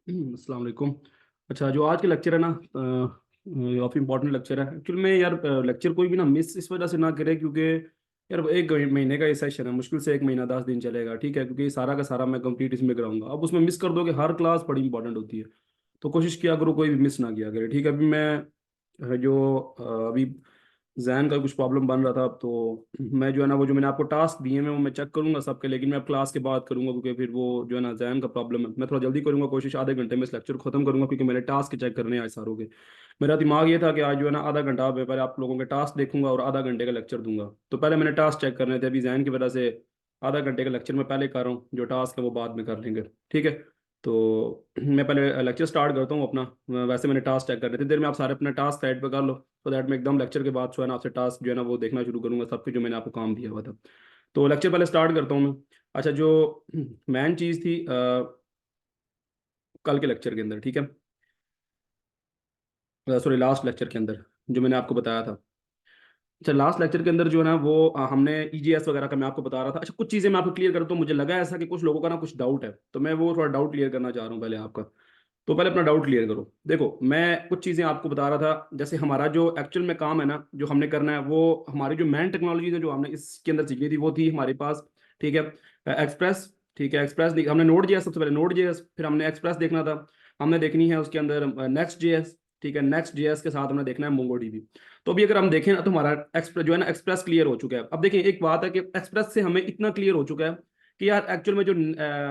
अस्सलाम वालेकुम। अच्छा, जो आज के लेक्चर है ना, काफ़ी इंपॉर्टेंट लेक्चर है एक्चुअल में यार। लेक्चर कोई भी ना मिस इस वजह से ना करे, क्योंकि यार एक महीने का ये सेशन है, मुश्किल से एक महीना 10 दिन चलेगा, ठीक है, क्योंकि ये सारा का सारा मैं कंप्लीट इसमें कराऊंगा। अब उसमें मिस कर दो कि हर क्लास बड़ी इंपॉर्टेंट होती है, तो कोशिश किया करो कोई भी मिस ना किया करे, ठीक है। अभी मैं अभी जैन का कुछ प्रॉब्लम बन रहा था, तो मैं जो है ना, वो जो मैंने आपको टास्क दिए हैं वो मैं चेक करूंगा सबके, लेकिन मैं अब क्लास के बाद करूंगा, क्योंकि फिर वो जो है ना जैन का प्रॉब्लम है। मैं थोड़ा जल्दी करूंगा, कोशिश आधे घंटे में इस लेक्चर को खत्म करूंगा, क्योंकि मैंने टास्क चेक करने हैं आज सारों के। मेरा दिमाग ये था कि आज जो है ना आधा घंटा मैं पहले आप लोगों के टास्क देखूंगा और आधा घंटे का लेक्चर दूंगा। तो पहले मैंने टास्क चेक करने थे, अभी जैन की वजह से आधा घंटे का लेक्चर मैं पहले कर रहा हूँ, जो टास्क है वो बाद में कर लेंगे, ठीक है। तो मैं पहले लेक्चर स्टार्ट करता हूँ अपना। वैसे मैंने टास्क चेक कर रहे थे, देर में आप सारे अपना टास्क साइड पे कर लो, तो दैट मैं एकदम लेक्चर के बाद जो है ना आपसे टास्क जो है ना वो देखना शुरू करूंगा सबके, जो मैंने आपको काम दिया हुआ था। तो लेक्चर पहले स्टार्ट करता हूँ मैं। अच्छा, जो मेन चीज़ थी कल के लेक्चर के अंदर, ठीक है, सॉरी लास्ट लेक्चर के अंदर जो मैंने आपको बताया था। अच्छा, लास्ट लेक्चर के अंदर जो है ना वो हमने ईजीएस वगैरह का मैं आपको बता रहा था। अच्छा, कुछ चीज़ें मैं आपको क्लियर करता हूँ, मुझे लगा ऐसा कि कुछ लोगों का ना कुछ डाउट है, तो मैं वो थोड़ा डाउट क्लियर करना चाह रहा हूँ पहले आपका। तो पहले अपना डाउट क्लियर करो। देखो, मैं कुछ चीज़ें आपको बता रहा था, जैसे हमारा जो एक्चुअल में काम है ना जो हमने करना है, वो हमारी जो मेन टेक्नोलॉजी है जो हमने इसके अंदर सीखनी थी वो थी हमारे पास, ठीक है, एक्सप्रेस। ठीक है, एक्सप्रेस हमने नोड जेएस, सबसे पहले नोड जेएस, फिर हमने एक्सप्रेस देखना था। हमने देखनी है उसके अंदर नेक्स्ट जेएस, ठीक है, नेक्स्ट जेएस के साथ हमने देखना है मोंगो डीबी। तो अभी अगर हम देखें ना, तो हमारा एक्सप्रेस जो है ना एक्सप्रेस क्लियर हो चुका है। अब देखिए, एक बात है कि एक्सप्रेस से हमें इतना क्लियर हो चुका है कि यार एक्चुअल में जो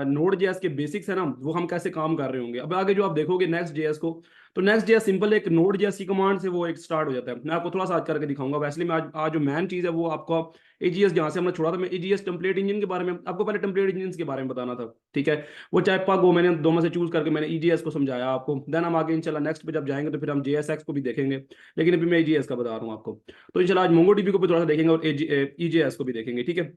नोड जेएस के बेसिक्स है ना, वो हम कैसे काम कर रहे होंगे। अब आगे जो आप देखोगे नेक्स्ट जेएस को, तो नेक्स्ट जेएस सिंपल एक नोड जेएस की कमांड से वो एक स्टार्ट हो जाता है। मैं आपको थोड़ा सा आज करके दिखाऊंगा। वैसे मैं आज जो मेन चीज़ है वो आपको एजीएस जहाँ से हमने छोड़ा था, मैं एजीएस टेम्पलेट इंजन के बारे में आपको पहले टेम्पलेट इंजन के बारे में बताना था, ठीक है। वो चैपा गो मैंने दो में से चूज करके मैंने ईजीएस को समझाया आपको। देन हम आगे इंशाल्लाह नेक्स्ट पे जब जाएंगे तो फिर हम जेएसएक्स को भी देखेंगे, लेकिन अभी मैं एजीएस का बता रहा हूँ आपको। तो इंशाल्लाह आज मोंगोडीबी को भी थोड़ा सा देखेंगे और ईजीएस को भी देखेंगे, ठीक है।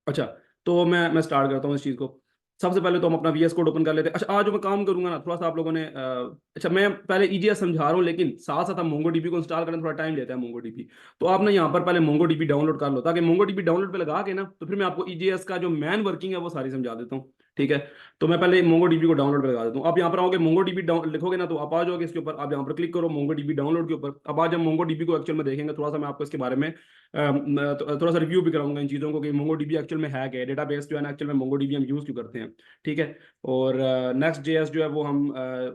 अच्छा, तो मैं स्टार्ट करता हूँ इस चीज़ को। सबसे पहले तो हम अपना वीएस कोड ओपन कर लेते हैं। अच्छा, आज जो मैं काम करूंगा ना, थोड़ा सा आप लोगों ने अच्छा, मैं पहले ईजीएस समझा रहा हूँ, लेकिन साथ साथ हम मोंगोडीबी को इंस्टॉल करने में थोड़ा टाइम लेता है मोंगोडीबी। तो आप ना यहाँ पर पहले मोंगोडीबी डाउनलोड कर लो, ताकि मोंगोडीबी डाउनलोड पे लगा के ना, तो फिर मैं आपको ईजीएस का जो मैन वर्किंग है वो सारी समझा देता हूँ, ठीक है। तो मैं पहले मोंगोडीबी को डाउनलोड पे लगा देता हूँ। आप यहाँ पर आओगे, मोंगोडीबी लिखोगे ना, तो आप आ जाओगे इसके ऊपर, आप यहाँ पर क्लिक करो मोंगोडीबी डाउनलोड के ऊपर। अब आज हम मोंगोडीबी को एक्चुअल में देखेंगे, थोड़ा सा मैं आपको इसके बारे में थोड़ा सा रिव्यू भी कराऊंगा इन चीज़ों को, कि मोंगोडीबी एक्चुअल में है क्या, डेटाबेस जो है ना एक्चुअल में मोंगोडीबी हम यूज़ क्यों करते हैं, ठीक है। और नेक्स्ट जेएस जो है वो हम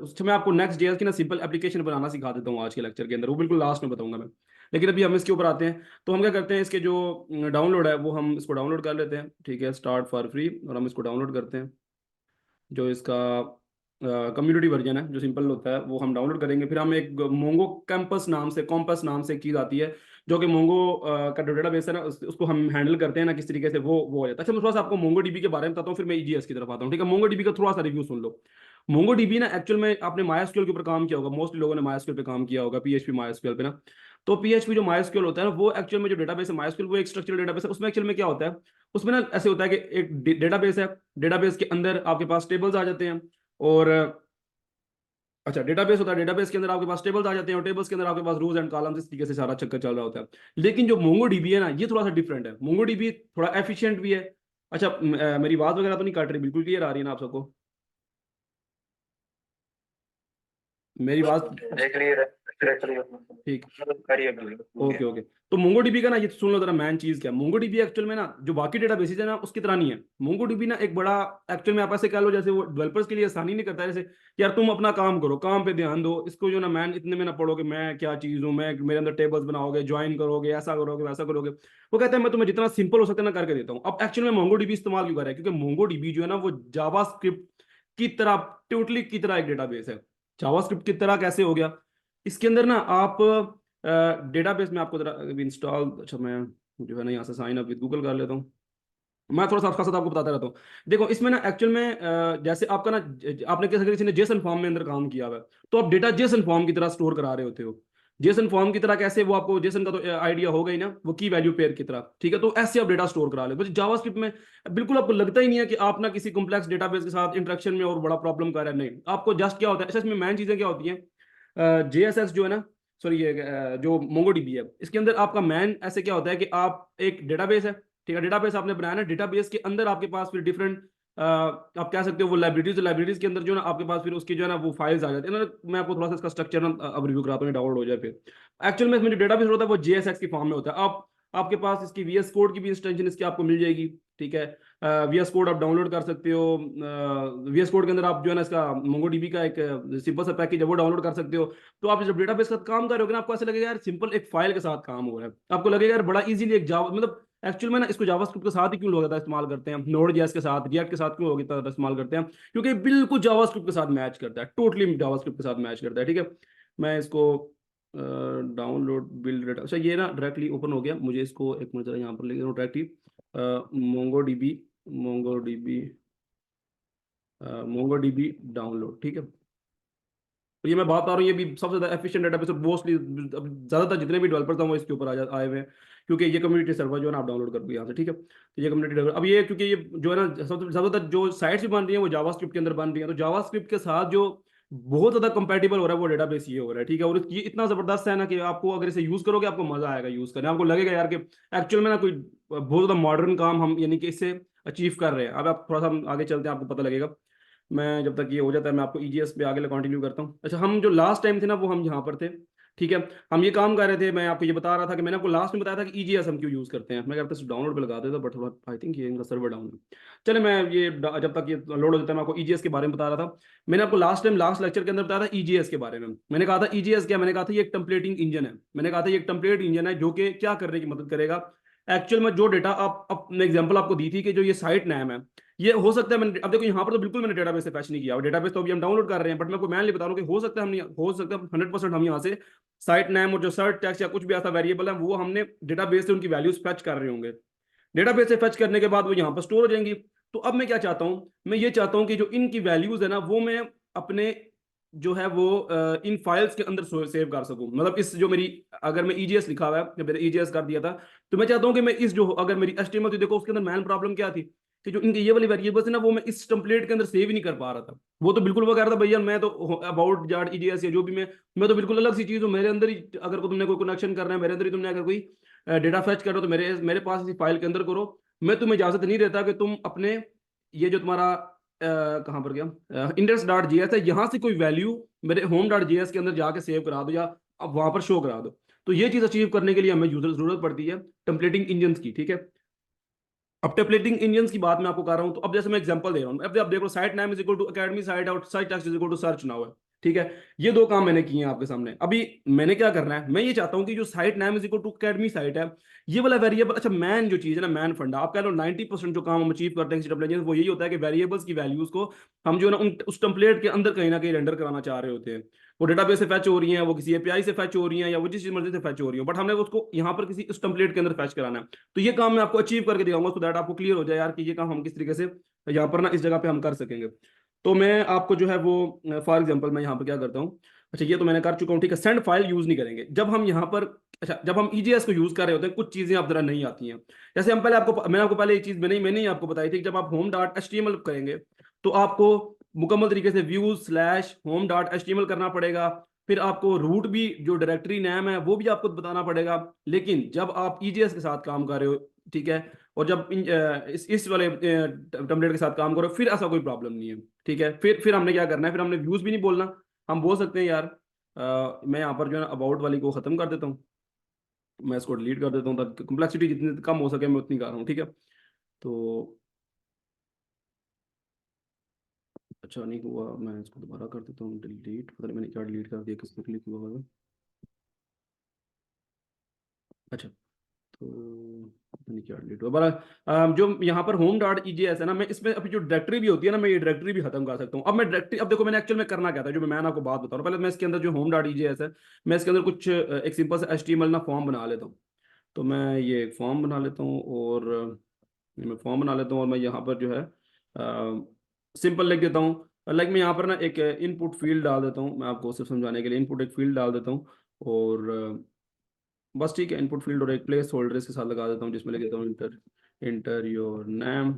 उससे मैं आपको नेक्स्ट जेएस की ना सिंपल एप्लीकेशन बनाना सिखा देता हूँ आज के लेक्चर के अंदर, वो बिल्कुल लास्ट में बताऊंगा मैं। लेकिन अभी हम इसके ऊपर आते हैं। तो हम क्या करते हैं, इसके जो डाउनलोड है वो हम इसको डाउनलोड कर लेते हैं, ठीक है, स्टार्ट फॉर फ्री, और हम इसको डाउनलोड करते हैं। जो इसका कम्युनिटी वर्जन है जो सिंपल होता है वो हम डाउनलोड करेंगे। फिर हम एक मोंगो कैंपस नाम से, कॉम्पस नाम से एक चीज़ आती है, जो कि मोंगो का जो डेटाबेस है ना उसको हम हैंडल करते हैं ना, किस तरीके से वो हो जाता है। अच्छा, मैं थोड़ा सा आपको मोंगो डीबी के बारे में बताता हूँ, फिर मैं ईजीएस की तरफ आता हूँ, ठीक है। मोंगो डीबी का थोड़ा सा रिव्यू सुन लो। मोंगो डीबी ना एक्चुअल में आपने मायस्क्यूएल के ऊपर काम किया होगा, मोस्टली लोगों ने मायस्क्यूएल पे काम किया होगा, पीएचपी मायस्क्यूएल पे ना। तो पीएचपी जो मायस्क्यूएल होता है ना, वो एक्चुअल में जो डेटाबेस है मायस्क्यूएल, वो एक स्ट्रक्चरल डेटाबेस है। उसमें एक्चुअल में क्या होता है, उसमें ना ऐसे होता है कि एक डेटाबेस है, डेटाबेस के अंदर आपके पास टेबल्स आ जाते हैं। और अच्छा, डेटाबेस होता है, डेटाबेस के अंदर आपके पास टेबल्स आ जाते हैं, और टेबल्स के अंदर आपके पास रोज एंड कॉलम्स, इस तरीके से सारा चक्कर चल रहा होता है। लेकिन जो मोंगो डीबी है ना, ये थोड़ा सा डिफरेंट है। मोंगो डीबी थोड़ा एफिशिएंट भी है। अच्छा, मेरी बात वगैरह तो नहीं काट रही, बिल्कुल क्लियर आ रही है ना आप सबको मेरी बात? देख लिए ठीक, करिए ओके ओके। तो मोंगोडीबी का ना ये सुन लो जरा, मैन चीज क्या है। मोंगोडीबी एक्चुअल में ना जो बाकी डेटाबेसेस है ना उसकी तरह नहीं है। मोंगोडीबी ना एक बड़ा, एक्चुअल में आप ऐसे कह लो जैसे वो डेवलपर्स के लिए आसानी नहीं करता है, जैसे कि यार तुम अपना काम करो, काम पे ध्यान दो, इसको जो ना मैन इतने में ना पढ़ोगे मैं क्या चीज हूँ, मैं मेरे अंदर टेबल्स बनाओगे, ज्वाइन करोगे, ऐसा करोगे वैसा करोगे। वो कहता है मैं तुम्हें जितना सिंपल हो सकता है ना करके देता हूँ। अब एक्चुअल में मोंगोडीबी इस्तेमाल क्यों कर रहा है, क्योंकि मोंगोडीबी जो है ना वो जावास्क्रिप्ट की तरह, टोटली की तरह एक डेटाबेस है। जावास्क्रिप्ट की तरह कैसे हो गया, इसके अंदर ना आप डेटाबेस में आपको जरा इंस्टॉल, अच्छा मैं जो है ना यहाँ से साइन अप विद गूगल कर लेता हूँ। मैं थोड़ा सा आपका साथ आपको बताता रहता हूँ। देखो, इसमें ना एक्चुअल में जैसे आपका ना आपने किसी ने जेसन फॉर्म में अंदर काम किया हुआ है, तो आप डेटा जेसन फॉर्म की तरह स्टोर करा रहे होते हो। जेसन फॉर्म की तरह कैसे, वो आपको जेसन का तो आइडिया होगा ही ना, वो की वैल्यू पेयर की तरह, ठीक है। तो ऐसे आप डेटा स्टोर करा ले, बस जावास्क्रिप्ट में बिल्कुल आपको लगता ही नहीं है कि आप ना किसी कॉम्प्लेक्स डेटाबेस के साथ इंटरेक्शन में और बड़ा प्रॉब्लम कर रहे हैं, नहीं। आपको जस्ट क्या होता है, अच्छा इसमें मेन चीजें क्या होती हैं, जेएसएक्स जो है ना, सॉरी ये जो मोंगोडीबी है, इसके अंदर आपका मैन ऐसे क्या होता है कि आप एक डेटाबेस है, ठीक है, डेटाबेस आपने बनाया ना, डेटाबेस के अंदर आपके पास फिर डिफरेंट आप कह सकते हो वो लाइब्रेरीज के अंदर जो है ना आपके पास फिर उसकी जो है ना वो फाइल्स आ जाती है ना। मैं आपको थोड़ा सा इसका स्ट्रक्चर ना अब रिव्यू कराता हूँ, डाउनलोड हो जाए फिर। एक्चुअल में इसमें जो डेटाबेस होता है वो JSX की फॉर्म में होता है। आप आपके पास इसकी VS कोड की भी इंस्टेंशन इसकी आपको मिल जाएगी, ठीक है। VS कोड आप डाउनलोड कर सकते हो। VS कोड के अंदर आप जो है ना इसका MongoDB का एक सिंपल सा पैकेज है वो डाउनलोड कर सकते हो। तो आप जब डेटाबेस का काम करोगे ना आपको ऐसा लगेगा यार सिंपल एक फाइल के साथ काम हो रहा है। आपको लगेगा यार बड़ा इजीली एक जावा मतलब एक्चुअल में ना इसको जावास्क्रिप्ट के साथ ही क्यों लोग ज्यादा इस्तेमाल करते हैं, नोड जेएस के साथ, रिएक्ट के साथ क्यों लोग इतना इस्तेमाल करते हैं, क्योंकि बिल्कुल जावास्क्रिप्ट के साथ मैच करता है, टोटली जावास्क्रिप्ट के साथ मैच करता है, ठीक है। मैं इसको डाउनलोड बिल्ड डेटा, अच्छा ये ना डायरेक्टली ओपन हो गया। मुझे इसको एक मिनट जरा यहाँ पर लेके directly Mongo dB Mongo dB download, ठीक है। तो ये मैं बात आ रहा हूँ ये भी सबसे ज्यादा एफिशिएंट डेटाबेस, मोस्टली ज्यादातर जितने भी डेवलपर्स हैं वो इसके ऊपर आए हुए हैं, क्योंकि ये कम्युनिटी सर्वर जो है ना आप डाउनलोड कर दो यहाँ से, ठीक है। तो ये कम्युनिटी सर्वर अब ये क्योंकि ये जो है ना ज्यादातर जो साइट्स भी बन रही है वो जावास्क्रिप्ट के अंदर बन रही है, तो जावास्क्रिप्ट के साथ जो बहुत ज्यादा कंपेटेबल हो रहा है वो डेटाबेस ये हो रहा है, ठीक है। और ये इतना जबरदस्त है ना कि आपको अगर इसे यूज करोगे आपको मजा आएगा यूज करने, आपको लगेगा यार कि एक्चुअल में ना कोई बहुत ज्यादा मॉडर्न काम हम यानी कि इससे अचीव कर रहे हैं। अब आप थोड़ा सा हम आगे चलते हैं आपको पता लगेगा। मैं जब तक ये हो जाता है मैं आपको EGS पे आगे कंटिन्यू करता हूँ। अच्छा हम जो लास्ट टाइम थे ना वो हम यहाँ पर थे, ठीक है। हम ये काम कर रहे थे, मैं आपको ये बता रहा था कि मैंने आपको लास्ट में बताया था कि EGS हम क्यों यूज करते हैं। मैं कहता हूँ डाउनलोड पे लगा देता बट थोड़ा आई थिंक ये इनका सर्वर डाउन है। चले मैं ये जब तक ये लोड हो जाता है मैं आपको EGS के बारे में बता रहा था। मैंने आपको लास्ट टाइम लास्ट लेक्चर के अंदर बताया था EGS के बारे में। मैंने कहा था EGS क्या, मैंने कहा था ये एक टेम्पलेटिंग इंजन है। मैंने कहा था ये एक टेम्पलेट इंजन है जो कि क्या करने की मदद करेगा। एक्चुअल में जो डेटा आप अपने एग्जांपल आपको दी थी कि जो ये साइट नेम है, ये हो सकता है मैंने अब देखो यहाँ पर तो बिल्कुल मैंने डेटाबेस से फैच नहीं किया, डेटाबेस तो अभी हम डाउनलोड कर रहे हैं, बट मैं आपको मैनली बता रहा हूँ कि हो सकता है हम हो सकता है 100% हम यहाँ से साइट नेम और जो सर्च टेक्स्ट या कुछ भी ऐसा वेरिएबल है वो हमने डेटाबेस से उनकी वैल्यूज फैच कर रहे होंगे। डेटाबेस से फैच करने के बाद वो यहाँ पर स्टोर हो जाएंगी। तो अब मैं क्या चाहता हूँ, मैं ये चाहता हूँ कि जो इनकी वैल्यूज है ना वो मैं अपने जो है वो इन फाइल्स के अंदर सेव कर सकूं। मतलब इस जो मेरी अगर मैं EGS लिखा हुआ है, जब मैंने EGS कर दिया था, तो मैं चाहता हूं कि मैं इस जो अगर मेरी HTML थी देखो उसके अंदर मैन प्रॉब्लम क्या थी कि जो इनके ये वाली वेरिएबल्स है ना वो मैं इस टेम्पलेट के अंदर सेव ही नहीं कर पा रहा था। वो तो बिल्कुल वो कह रहा था भैया मैं तो अबाउट जाट EGS या जो भी मैं तो बिल्कुल अलग सी चीज हूँ, मेरे अंदर ही अगर तुमने कोई कनेक्शन करना है, मेरे अंदर ही तुमने अगर कोई डेटा फैच करो तो मेरे मेरे पास इसी फाइल के अंदर करो। मैं तुम्हें इजाजत नहीं देता कि तुम अपने ये जो तुम्हारा कहाँ पर गया index.js है यहाँ से कोई वैल्यू मेरे home.js के अंदर जाके सेव करा दो या अब वहां पर शो करा दो। तो ये चीज अचीव करने के लिए हमें यूजर जरूरत पड़ती है टेम्पलेटिंग इंजन की, ठीक है। अब टेम्पलेटिंग इंजन की बात मैं आपको कर रहा हूं, तो अब जैसे मैं एग्जांपल दे रहा हूं, अब आप देखो site name is equal to academy site और site text is equal to search now है, ठीक है। ये दो काम मैंने किए हैं आपके सामने। अभी मैंने क्या करना है, मैं ये चाहता हूं कि जो site name is equal to academy site है ये वाला वेरिएबल, अच्छा मैन जो चीज है ना मैन फंडा आप कह लो 90% जो काम हम अचीव करते हैं वो यही होता है कि वेरिएबल्स की वैल्यूज को हम जो है ना उस टेम्पलेट के अंदर कहीं ना कहीं रेंडर कराना चाह रहे होते हैं। वो डेटाबेस से फैच हो रही हैं, वो किसी API से फैच हो रही हैं या वो जिस मर्जी से फैच हो रही हो, बट हमने उसको यहाँ पर किसी उस टेम्पलेट के अंदर फैच कराना है। तो ये काम मैं आपको अचीव करके दिखाऊंगा सो दैट आपको क्लियर हो जाए यार कि ये काम हम किस तरीके से यहाँ पर ना इस जगह पे हम कर सकेंगे। तो मैं आपको जो है वो फॉर एग्जांपल मैं यहाँ पर क्या करता हूँ, अच्छा ये तो मैंने कर चुका हूँ, ठीक है। सेंड फाइल यूज नहीं करेंगे जब हम यहाँ पर, अच्छा जब हम EGS को यूज कर रहे होते हैं कुछ चीजें आप जरा नहीं आती हैं। जैसे हम पहले आपको मैंने आपको पहले एक चीज मैंने ही आपको बताई थी कि जब आप home.html करेंगे तो आपको मुकम्मल तरीके से views/home.html करना पड़ेगा। फिर आपको रूट भी जो डायरेक्टरी नेम है वो भी आपको बताना पड़ेगा। लेकिन जब आप EGS के साथ काम कर रहे हो, ठीक है, और जब इस वाले टेम्पलेट के साथ काम करो फिर ऐसा कोई प्रॉब्लम नहीं है, ठीक है। फिर हमने क्या करना है, फिर हमने व्यूज भी नहीं बोलना। हम बोल सकते हैं यार मैं यहाँ पर जो है अबाउट वाली को खत्म कर देता हूँ, मैं इसको डिलीट कर देता हूँ ताकि कम्प्लेक्सिटी जितनी कम हो सके मैं उतनी कर रहा हूँ, ठीक है। तो अच्छा नहीं हुआ, मैं इसको दोबारा कर देता हूँ डिलीट, पता नहीं मैंने क्या डिलीट कर दिया, किसने क्लिक हुआ होगा। अच्छा तो पता नहीं क्या डिलीट हुआ बड़ा। जो यहाँ पर home.EJS है ना, मैं इसमें अभी जो डायरेक्टरी भी होती है ना मैं ये डायरेक्टरी भी खत्म कर सकता हूँ। अब मैं डायरेक्टरी, अब देखो मैंने एक्चुअल में करना क्या था जो मैं आपको बात बता रहा हूँ। पहले मैं इसके अंदर जो home.EJS है मैं इसके अंदर कुछ एक सिंपल सा HTML ना फॉर्म बना लेता हूँ। तो मैं ये एक फॉर्म बना लेता हूँ और मैं फॉर्म बना लेता हूँ और मैं यहाँ पर जो है सिंपल लिख देता हूँ। लाइक मैं यहाँ पर ना एक इनपुट फील्ड डाल देता हूँ, मैं आपको सिर्फ समझाने के लिए इनपुट एक फील्ड डाल देता हूँ। और बस ठीक है, इनपुट फील्ड और एक प्लेस होल्डर इसके साथ लगा देता हूँ जिसमें लिख देता हूँ इंटर इंटर योर नेम,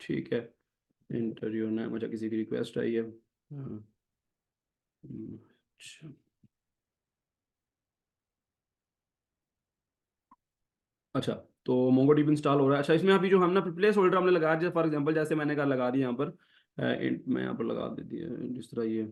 ठीक है। इंटर योर नेम, अच्छा किसी की रिक्वेस्ट आई है। हाँ, अच्छा अच्छा तो मोंगोडीबी इंस्टॉल हो रहा है। अच्छा, इसमें अभी जो हम ना प्लेस होल्डर हमने लगा दिया, फॉर एग्जांपल जैसे मैंने कहा लगा दिया यहाँ पर, मैं यहाँ पर लगा देती है जिस तरह ये,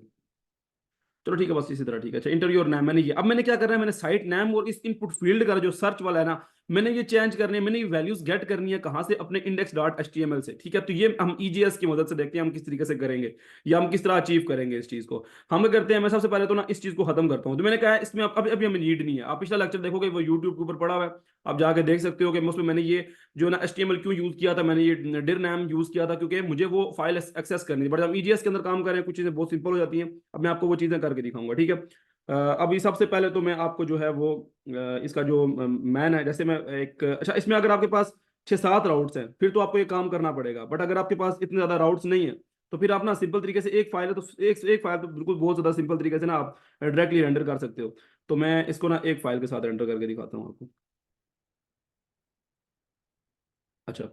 चलो ठीक है, बस इसी तरह ठीक है। अच्छा, इंटरव्यू और नाम मैंने ये, अब मैंने क्या करना है, मैंने साइट नाम और इस इनपुट फील्ड का जो सर्च वाला है ना, मैंने ये चेंज करनी है, मैंने ये वैल्यूज गेट करनी है कहाँ से, अपने इंडेक्स डॉट एचटीएमएल से। ठीक है, तो ये हम ईजीएस की मदद से देखते हैं हम किस तरीके से करेंगे, या हम किस तरह अचीव करेंगे इस चीज को। हम क्या करते हैं, मैं सबसे पहले तो ना इस चीज को खत्म करता हूँ, तो मैंने कहा है इसमें अभी अभी हमें नीड नहीं है। आप पिछला लेक्चर देखोगे वो यूट्यूब के ऊपर पड़ा हुआ है, आप जाके देख सकते हो कि उसमें मैंने ये जो ना HTML क्यों यूज किया था, मैंने ये डिर नाम यूज किया था क्योंकि मुझे वो फाइल एक्सेस करनी थी। बट हम ईजीएस के अंदर काम करें, कुछ चीजें बहुत सिंपल हो जाती हैं। अब मैं आपको वो चीजें करके दिखाऊंगा, ठीक है। अभी सबसे पहले तो मैं आपको जो है वो इसका जो मैन है, जैसे मैं एक, अच्छा इसमें अगर आपके पास 6-7 राउट्स हैं फिर तो आपको ये काम करना पड़ेगा, बट अगर आपके पास इतने ज्यादा राउट्स नहीं है तो फिर आप ना सिंपल तरीके से एक फाइल है तो एक फाइल तो बिल्कुल बहुत ज्यादा सिंपल तरीके से ना आप डायरेक्टली रेंडर कर सकते हो। तो मैं इसको ना एक फाइल के साथ रेंडर करके दिखाता हूँ आपको। अच्छा,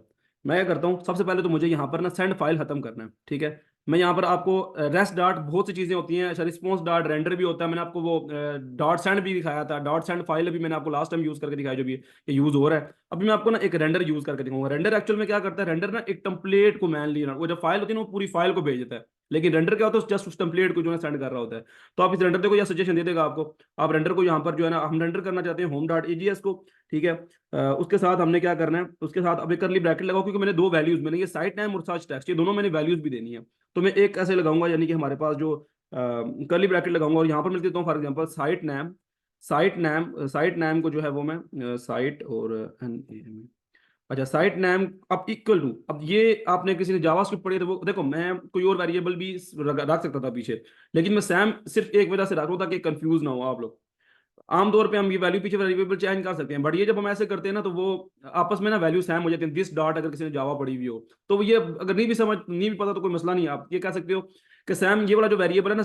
मैं क्या करता हूँ, सबसे पहले तो मुझे यहाँ पर ना सेंड फाइल खत्म करना है, ठीक है। मैं यहाँ पर आपको रेस्ट डॉट बहुत सी चीजें होती हैं, अच्छा रिस्पॉन्स डॉट रेंडर भी होता है, मैंने आपको वो डॉट सेंड भी दिखाया था, डॉट सेंड फाइल भी मैंने आपको लास्ट टाइम यूज करके दिखाया, जो भी ये यूज हो रहा है। अभी मैं आपको ना एक रेंडर यूज करके दिखाऊंगा। रेंडर एक्चुअल में क्या करता है, रेंडर ना एक टेम्पलेट को मैन लिया, वो जब फाइल होती है ना वो पूरी फाइल को भेज देता है, लेकिन रेंडर क्या होता है, जस्ट उस टेम्पलेट को जो है सेंड कर रहा होता है। तो आप इस रेंडर देखो, यह सजेशन दे देगा आपको। आप रेंडर को यहाँ पर जो है ना, हम रेंडर करना चाहते हैं होम डॉट एजीएस को, ठीक है। उसके साथ हमने क्या करना है, उसके साथ अब एक करली ब्रैकेट लगाओ, क्योंकि मैंने दो वैल्यूज, मैंने ये साइट नेम और सर्च टेक्स्ट, ये दोनों मैंने वैल्यूज भी देनी है। तो मैं एक ऐसे लगाऊंगा, यानी कि हमारे पास जो करली ब्रैकेट लगाऊंगा और यहाँ पर मैं लिख देता हूँ फॉर एग्जांपल साइट नेम को जो है वो मैं साइट और अच्छा साइट नेम अब इक्वल टू, अब ये आपने किसी ने जावास्क्रिप्ट पढ़ी है तो वो देखो, मैं कोई और वेरिएबल भी रख सकता था पीछे, लेकिन मैं सैम सिर्फ एक वजह से रख रहा हूँ ताकि कंफ्यूज ना हो आप लोग। आमतौर पे हम ये वैल्यू पीछे वेरिएबल चेंज कर सकते हैं, बट ये जब हम ऐसे करते हैं ना तो वो आपस में ना वैल्यू सेम हो जाती है। दिस डॉट अगर किसी ने जावा पढ़ी हुई हो तो ये अगर नहीं भी पता तो कोई मसला नहीं है, आप ये कह सकते हो कि सैम ये वाला जो वेरिएबल है ना,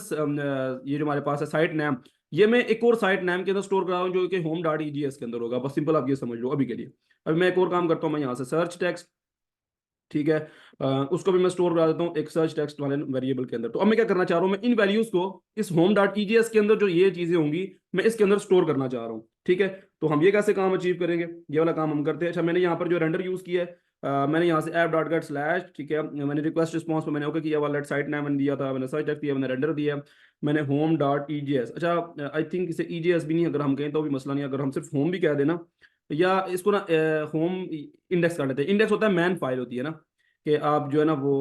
ये जो हमारे पास है साइट नेम, ये मैं एक और साइट नेम के अंदर स्टोर कर रहा हूँ जो कि होम डॉट ईजीएस के अंदर होगा। बस सिंपल आप ये समझ लो अभी के लिए। अभी मैं एक और काम करता हूँ, मैं यहाँ से सर्च टेक्स्ट, ठीक है, उसको भी मैं स्टोर करा देता हूँ एक सर्च टेक्स्ट वाले वेरिएबल के अंदर। तो अब मैं क्या करना चाह रहा हूँ, मैं इन वैल्यूज को इस होम डॉट ईजीएस के अंदर जो ये चीजें होंगी मैं इसके अंदर स्टोर करना चाह रहा हूँ, ठीक है। तो हम ये कैसे काम अचीव करेंगे, ये वाला काम हम करते हैं। अच्छा, मैंने यहाँ पर जो रेंडर यूज किया है, मैंने यहाँ से ऐप डॉट गेट स्लैश, ठीक है, मैंने रिक्वेस्ट रिस्पॉन्स पे मैंने ओके किया, वाला साइट नाम मैंने दिया था, मैंने सर्च टेक्स्ट दिया, मैंने रेंडर दिया, मैंने होम डॉट ईजीएस, अच्छा आई थिंक इसे ईजीएस भी नहीं, अगर हम कहें तो भी मसला नहीं, अगर हम सिर्फ होम भी कह देना, या इसको ना होम इंडेक्स कर लेते हैं। इंडेक्स होता है मैन फाइल होती है ना, कि आप जो है ना वो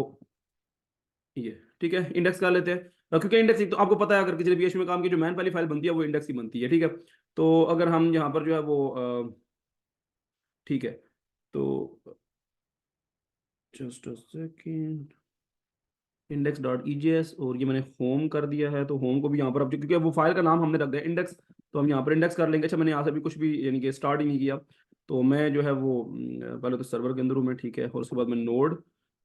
ये, ठीक है, इंडेक्स कर लेते हैं। क्योंकि इंडेक्स तो आपको पता है, अगर किसी PHP में काम की जो मैन वाली फाइल बनती है वो इंडेक्स की बनती है, ठीक है। तो अगर हम यहाँ पर जो है वो ठीक है, तो just a second, index dot EGS, और ये मैंने होम कर दिया है, तो होम को भी यहाँ पर अब क्योंकि वो फाइल का नाम हमने रख दिया इंडेक्स, तो हम यहाँ पर इंडेक्स कर लेंगे। अच्छा, मैंने यहाँ से भी कुछ भी यानी कि स्टार्ट ही नहीं किया, तो मैं जो है वो पहले तो सर्वर के अंदर हूँ मैं, ठीक है, और उसके बाद मैं नोड,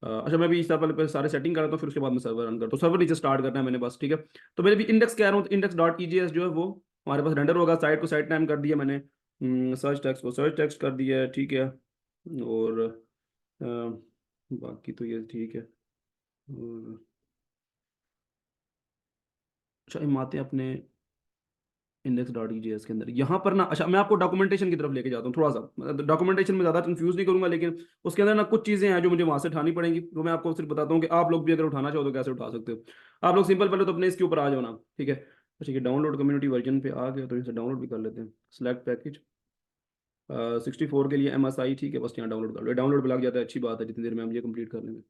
अच्छा मैं भी इस तरह पहले सारे सेटिंग कर रहा हूँ, फिर उसके बाद मैं सर्वर रन करता हूँ। सर्वर नीचे स्टार्ट करना है मैंने बस, ठीक है। तो मैंने भी इंडेक्स कह रहा हूँ, तो इंडेक्स डॉट ईजीएस जो है वो हमारे पास रेंडर होगा। साइट को साइट टाइम कर दिया मैंने, सर्च टेक्स्ट को सर्च टेक्स्ट कर दिया है, ठीक है, और बाकी तो ये ठीक है। और अच्छा, हम आते हैं अपने इंडेक्स डॉट ईजीएस के अंदर, यहाँ पर ना, अच्छा मैं आपको डॉक्यूमेंटेशन की तरफ लेके जाता हूँ थोड़ा सा। डॉक्यूमेंटेशन में ज़्यादा कंफ्यूज नहीं करूंगा, लेकिन उसके अंदर ना कुछ चीज़ें हैं जो मुझे वहाँ से उठानी पड़ेंगी, तो मैं आपको सिर्फ बताता हूँ कि आप लोग भी अगर उठाना चाहो तो कैसे उठा सकते हो। आप लोग सिंपल पहले तो अपने इसके ऊपर आ जाओ ना, ठीक है। अच्छा, ये डाउनलोड कम्युनिटी वर्जन पे आ गया, तो इसे डाउनलोड भी कर लेते हैं। सिलेक्ट पैकेज 64 के लिए MSI, ठीक है, बस यहाँ डाउनलोड कर लो, डाउनलोड पे लग जाता है, अच्छी बात है, जितनी देर में हम ये कंप्लीट कर लेंगे।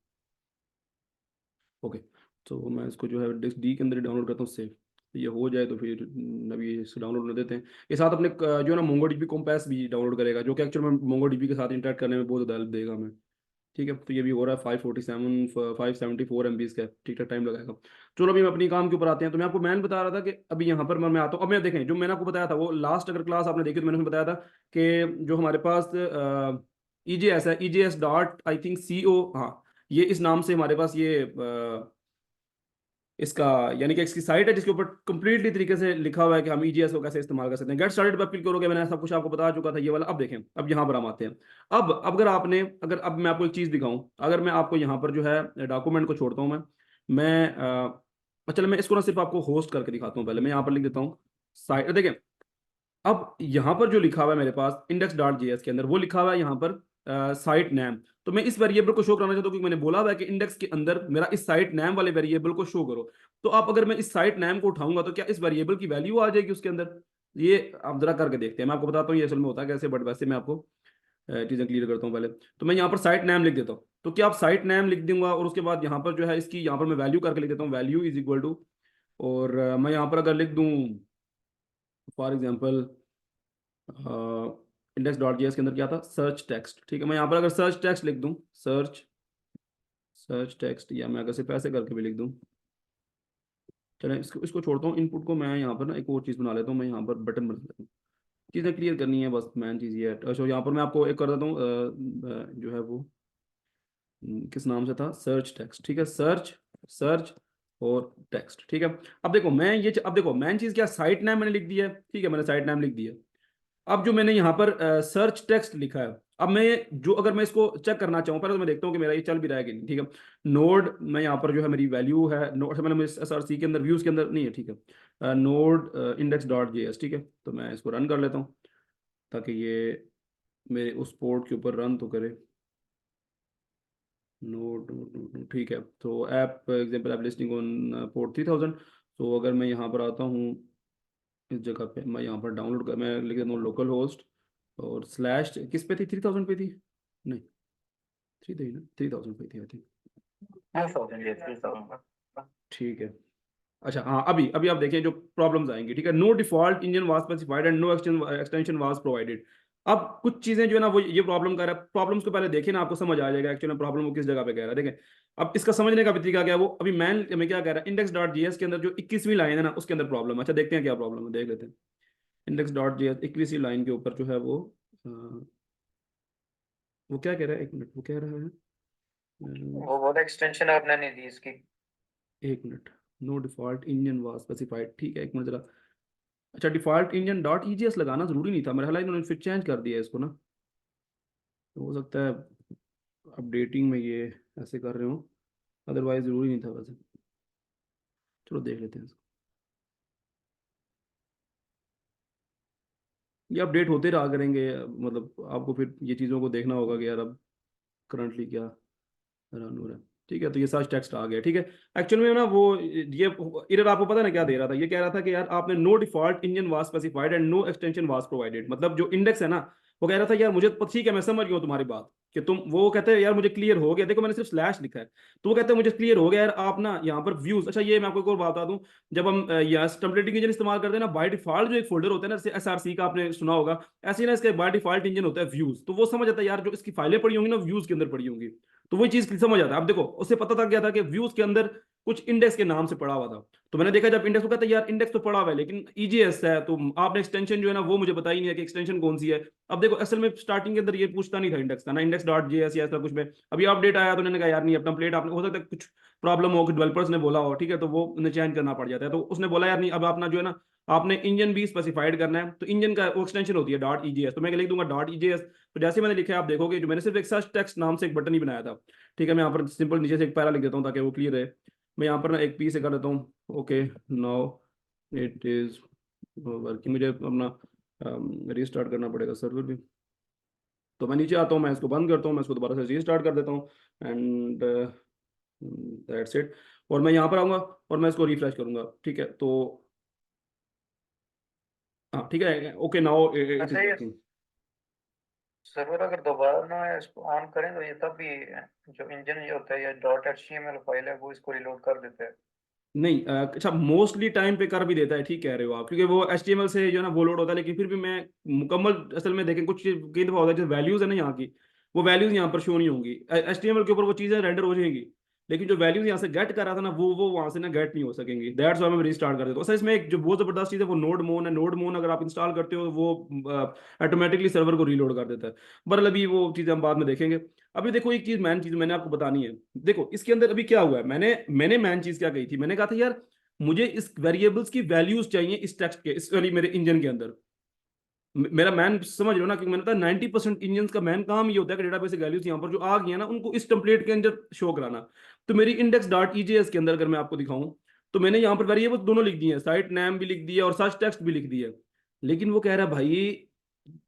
ओके, तो मैं इसको जो है डिस्क डी के अंदर ही डाउनलोड करता हूँ सेव, ये हो जाए तो फिर अभी इसको डाउनलोड कर देते हैं। ये साथ अपने जो है ना मोंगो डीबी कॉम्पैस भी डाउनलोड करेगा, जो कि एक्चुअल में मोंगो डीबी के साथ इंटरेक्ट करने में बहुत ज़्यादा हेल्प देगा हमें, ठीक है। तो ये भी हो रहा है 574 MBs का, ठीक ठाक टाइम लगाएगा। चलो अभी हम अपनी काम के ऊपर आते हैं। तो मैं आपको मैन बता रहा था कि अभी यहाँ पर मैं आता हूँ। अब मैं देखें, जो मैंने आपको बताया था वो लास्ट अगर क्लास आपने देखी तो मैंने उसमें बताया था कि जो हमारे पास EJS है, EJS dot I think CO, हाँ, ये इस नाम से हमारे पास ये इसका यानी कि इसकी साइट है जिसके ऊपर कंप्लीटली तरीके से लिखा हुआ है कि हम ईजीएस को कैसे इस्तेमाल कर सकते हैं। गेट स्टार्टेड पर क्लिक करोगे, मैंने सब कुछ आपको बता चुका था ये वाला। अब देखें, अब यहाँ पर हम आते हैं। अब अगर आपने, अगर अब मैं आपको एक चीज़ दिखाऊं, अगर मैं आपको यहाँ पर जो है डॉक्यूमेंट को छोड़ता हूँ मैं चलो मैं इसको ना सिर्फ आपको होस्ट करके दिखाता हूँ। पहले मैं यहाँ पर लिख देता हूँ साइट, देखें अब यहाँ पर जो लिखा हुआ है मेरे पास इंडेक्स डॉट जेएस के अंदर, वो लिखा हुआ है यहाँ पर साइट नेम। तो मैं इस वेरिएबल को शो कराना चाहता हूँ, क्योंकि मैंने बोला हुआ है कि इंडेक्स के अंदर मेरा इस साइट नेम वाले वेरिएबल को शो करो। तो अब अगर मैं इस साइट नेम को उठाऊंगा तो क्या इस वेरिएबल की वैल्यू आ जाएगी उसके अंदर? ये आप जरा करके देखते हैं, मैं आपको बताता हूँ ये असल में होता है कैसे, बट वैसे मैं आपको चीज़ें क्लियर करता हूँ पहले। तो मैं यहाँ पर साइट नेम लिख देता हूँ, तो क्या आप साइट नेम लिख दूंगा और उसके बाद यहाँ पर जो है इसकी यहाँ पर मैं वैल्यू करके लिख देता हूँ, वैल्यू इज इक्वल टू, और मैं यहाँ पर अगर लिख दूँ for example index dot JS के अंदर क्या था, सर्च टेक्स्ट, ठीक है। मैं यहाँ पर अगर सर्च टेक्स्ट लिख दूँ, सर्च टेक्स्ट, या मैं अगर सिर्फ ऐसे करके भी लिख दूँ, चलें इसको इसको छोड़ता हूँ। इनपुट को मैं यहाँ पर ना एक और चीज़ बना लेता हूँ, मैं यहाँ पर बटन बना लेता हूँ। चीज़ें क्लियर करनी है बस, मेन चीज़ ये है। अच्छा, यहाँ पर मैं आपको एक कर देता हूँ जो है वो किस नाम से था, सर्च टेक्स्ट, ठीक है। सर्च और टेक्स्ट, ठीक है। अब देखो मैं ये अब देखो मेन चीज़ क्या, साइट नेम मैंने लिख दिया है, ठीक है, मैंने साइट नेम लिख दिया। अब जो मैंने यहाँ पर सर्च टेक्स्ट लिखा है, अब मैं जो अगर मैं इसको चेक करना चाहूँ, पहले तो मैं देखता हूँ कि मेरा ये चल भी रहा है कि नहीं, ठीक है। नोड मैं यहाँ पर जो है मेरी वैल्यू है नोड, मैंने एस आर सी के अंदर व्यूज के अंदर नहीं है, ठीक है। Node index dot J S, ठीक है। तो मैं इसको रन कर लेता हूँ ताकि ये मेरे उस पोर्ट के ऊपर रन तो करे। नोड नोड नोड, ठीक है। तो app example app listing on port 3000। तो अगर मैं यहाँ पर आता हूँ इस जगह पे, मैं यहाँ पर डाउनलोड कर, मैं लिख देता हूँ लोकल होस्ट और स्लैश किस पे थी, 3000 पे थी, नहीं 3 थी ना, 3000 पे थी आई थिंक। 2000 ठीक है। अच्छा हाँ, अभी अभी आप देखें जो प्रॉब्लम्स आएंगी, ठीक है। No default engine was specified and no extension was provided. अब कुछ चीजें जो है ना वो ये प्रॉब्लम कर रहा है, प्रॉब्लम्स को पहले देखें ना, आपको समझ आ जाएगा एक्चुअली प्रॉब्लम वो किस जगह पे कह रहा है। देखें अब इसका समझने का भी तरीका क्या है, वो अभी मैन में क्या कह रहा है, इंडेक्स डॉट जीएस के अंदर जो 21वीं लाइन है ना उसके अंदर प्रॉब्लम है। अच्छा देखते हैं क्या प्रॉब्लम है, देख लेते हैं। इंडेक्स डॉट जीएस 21वीं लाइन के ऊपर जो है अ, वो क्या कह रहा है, एक मिनट, वो कह रहा है वो बोला एक्सटेंशन आपने नहीं दी इसकी। एक minute, no default engine was specified, ठीक है, एक मिनट जरा। अच्छा डिफॉल्ट इंजन डॉट ईजीएस लगाना जरूरी नहीं था, मेरा ख्याल है इन्होंने फिर चेंज कर दिया इसको ना, तो हो सकता है अपडेटिंग में ये ऐसे कर रहे हो, अदरवाइज जरूरी नहीं था वैसे। चलो देख लेते हैं इसको। ये अपडेट होते रहा करेंगे, मतलब आपको फिर ये चीज़ों को देखना होगा कि यार अब करंटली क्या रन हो रहा है। ठीक है, तो ये सर्च टेक्स्ट आ गया, ठीक है। एक्चुअल में ना वो ये एरर आपको पता है ना क्या दे रहा था, ये कह रहा था कि यार आपने no default engine was specified and no extension was provided, मतलब जो इंडेक्स है ना वो कह रहा था यार मुझे ठीक है मैं समझ गया हूँ तुम्हारी बात कि तुम, वो कहते हैं यार मुझे क्लियर हो गया, देखो मैंने सिर्फ स्लैश लिखा है, तो वो कहते हैं मुझे क्लियर हो गया यार, आप ना यहाँ पर व्यूज। अच्छा ये मैं आपको एक और बात बता दूं, जब हम यहाँ टेम्पलेटिंग इंजन इस्तेमाल करते हैं ना, बाय डिफॉल्ट जो एक फोल्डर होता है ना, जैसे एसआरसी का आपने सुना होगा, ऐसे ही ना इसका बाय डिफॉल्ट इंजन होता है व्यूज, तो वो समझ आता है यार जो इसकी फाइलें पड़ी होंगी ना व्यूज के अंदर पड़ी होंगी, तो वही चीज समझ आता है। अब देखो उसे पता था क्या था कि व्यूज के अंदर कुछ इंडेक्स के नाम से पड़ा हुआ था, तो मैंने देखा जब इंडेक्स को कहता है यार इंडेक्स तो पड़ा हुआ है लेकिन ईजीएस है, तो आपने एक्सटेंशन जो है ना वो मुझे बताई नहीं है कि एक्सटेंशन कौन सी है। अब देखो असल में स्टार्टिंग के अंदर ये पूछता नहीं था इंडेक्स का ना, इंडेक्स डॉट जेएस या ऐसा कुछ में, अभी अपडेट आया तो उन्होंने कहा यार नहीं, अब टेम्पलेट आपने, हो सकता है कुछ प्रॉब्लम हो कि डेवलपर्स ने बोला हो, ठीक है, तो वो उन्हें चेंज करना पड़ जाता है, तो उसने बोला यार नहीं अब अपना जो है ना आपने इंजन भी स्पेसिफाइड करना है, तो इंजन का वो एक्सटेंशन होती है डॉट ईजीएस, तो मैं लिख दूंगा डॉट ईजीएस। तो जैसे मैंने लिखा है आप देखोगे जो मैंने सिर्फ एक सर्च टेक्स्ट नाम से एक बटन ही बनाया था, ठीक है। मैं यहाँ पर सिंपल नीचे से एक पैरा लिख देता हूँ ताकि वो क्लियर रहे। मैं यहाँ पर ना एक पी से कर देता हूँ, okay now it is working. मुझे अपना रीस्टार्ट करना पड़ेगा सर्वर भी, तो मैं नीचे आता हूँ, मैं इसको बंद करता हूँ, मैं इसको दोबारा से रीस्टार्ट कर देता हूँ एंड दैट्स इट। और मैं यहाँ पर आऊँगा और मैं इसको रिफ्रेश करूँगा, ठीक है। तो हाँ ठीक है, ओके नाउ इट इज अच्छा ये वर्किंग। सर्वर अगर दोबारा ना इसको ऑन करें तो ये तब भी जो इंजन ये होता है या डॉट एचटीएमएल फाइल है वो इसको रिलोड कर देता है। नहीं अच्छा मोस्टली टाइम पे कर भी देता है, ठीक कह रहे हो आप, क्योंकि वो HTML से जो है ना वो लोड होता है, लेकिन फिर भी मैं मुकम्मल असल में देखें कुछ कई दफा होता है जो वैल्यूज है ना यहाँ की, वो वैल्यूज यहाँ पर शो नहीं होंगी, HTML के ऊपर वो चीजें रेंडर हो जाएंगी, लेकिन जो वैल्यूज यहाँ से गेट कर रहा था ना वो वहां से ना गेट नहीं हो सकेंगी, दैट्स व्हाई मैं रिस्टार्ट कर देता हूँ। अच्छा इसमें एक जो बहुत जबरदस्त चीज है वो नोड मोन है, नोड मोन अगर आप इंस्टॉल करते हो तो वो ऑटोमेटिकली सर्वर को रीलोड कर देता है। बहरहाल अभी वो चीजें हम बाद में देखेंगे। अभी देखो एक चीज मैन चीज मैंने आपको बतानी है, देखो इसके अंदर अभी क्या हुआ है, मैंने मैन चीज क्या कही थी, मैंने कहा था यार मुझे इस वेरिएबल्स की वैल्यूज चाहिए इस टेक्स्ट के, इस वाली मेरे इंजन के अंदर। मेरा मैन समझ लो ना, क्योंकि मैंने कहा 90% इंजन का मैन काम ये होता है कि डेटाबेस वैल्यूज यहाँ पर जो आ गई है ना उनको इस टेम्पलेट के अंदर शो कराना। तो मेरी इंडेक्स डॉट ईजेएस के अंदर अगर मैं आपको दिखाऊं, तो मैंने यहाँ पर वेरिएबल दोनों लिख दिए हैं, साइट नेम भी लिख दिया और सर्च टेक्स्ट भी लिख दिया है। लेकिन वो कह रहा है भाई,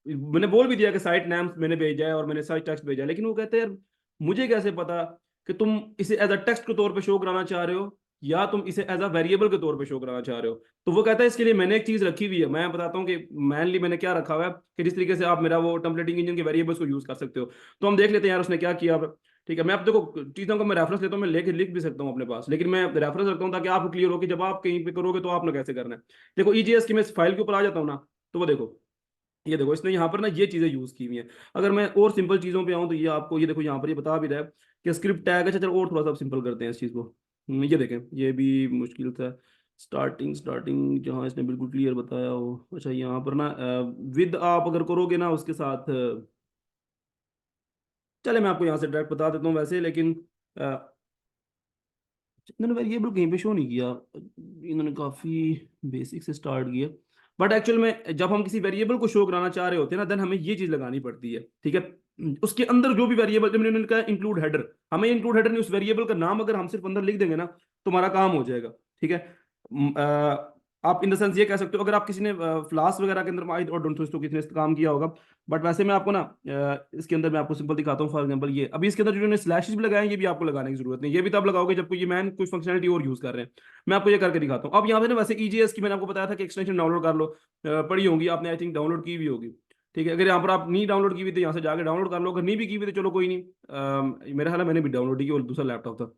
मैंने बोल भी दिया कि साइट नाम मैंने भेजा है और मैंने साइट टेक्स्ट भेजा है, लेकिन वो कहते हैं यार मुझे कैसे पता कि तुम इसे एज अ टेक्स्ट के तौर पे शो कराना चाह रहे हो या तुम इसे एज अ वेरिएबल के तौर पे शो कराना चाह रहे हो। तो वो कहता है इसके लिए मैंने एक चीज रखी हुई है, मैं बताता हूँ कि मैनली मैंने क्या रखा हुआ है कि जिस तरीके से आप मेरा वो टेम्पलेटिंग इंजन के वेरिएबल्स को यूज कर सकते हो। तो हम देख लेते हैं यार उसने क्या किया। ठीक है, मैं अब देखो चीजों का मैं रेफरेंस लेता हूँ, मैं लेके लिख भी सकता हूँ अपने पास, लेकिन मैं रेफरेंस रखता हूँ ताकि आपको क्लियर हो कि जब आप कहीं पे करोगे तो आपने कैसे करना है। देखो ईजीएस की मैं इस फाइल के ऊपर आ जाता हूँ ना, तो वो देखो, ये देखो इसने यहाँ पर ना ये चीजें यूज की हुई हैं। अगर मैं और सिंपल चीजों पे आऊँ तो ये आपको, ये देखो यहाँ पर ये बता भी रहा है कि स्क्रिप्ट टैग। अच्छा चलो और थोड़ा सा सिंपल करते हैं इस चीज को। ये देखें, ये भी मुश्किल था। स्टार्टिंग स्टार्टिंग जहाँ इसने बिल्कुल क्लियर बताया हो। अच्छा यहाँ पर ना विद आप अगर करोगे ना उसके साथ चले मैं आपको यहाँ से डायरेक्ट बता देता हूँ वैसे, लेकिन इन्होंने वेरिएबल कहीं पे शो नहीं किया। इन्होंने काफी बेसिक से स्टार्ट किया, बट एक्चुअल में जब हम किसी वेरिएबल को शो कराना चाह रहे होते हैं ना, देन हमें ये चीज लगानी पड़ती है। ठीक है, उसके अंदर जो भी वेरिएबल, जब इन्होंने कहा इंक्लूड हेडर, हमें इंक्लूड हेडर नहीं, उस वेरिएबल का नाम अगर हम सिर्फ अंदर लिख देंगे ना तो हमारा काम हो जाएगा। ठीक है, आप इन द सेंस ये कह सकते हो, अगर आप किसी ने फ्लास वगैरह के अंदर आई और डोंट तो किसी ने काम किया होगा, बट वैसे मैं आपको ना इसके अंदर मैं आपको सिंपल दिखाता हूँ। फॉर एग्जांपल ये अभी इसके अंदर जो स्लैशेस भी लगाए हैं, ये भी आपको लगाने की जरूरत नहीं, ये भी तब लगाओगे जब कोई ये मैन कोई फंक्शनलिटी और यूज कर रहे हैं। मैं आपको ये करके दिखाता हूँ। अब यहाँ पे ना वैसे ईजीएस की मैंने आपको बताया था कि एक्सटेंशन डाउनलोड कर लो, पड़ी होंगी आपने, आई थिंक डाउनलोड की भी होगी। ठीक है, अगर यहाँ पर आप नहीं डाउनलोड की हुई तो यहाँ से जाके डाउनलोड कर लो, अगर नहीं भी की हुई तो चलो कोई नहीं। मेरा ख्याल है मैंने भी डाउनलोड की और दूसरा लैपटॉप था।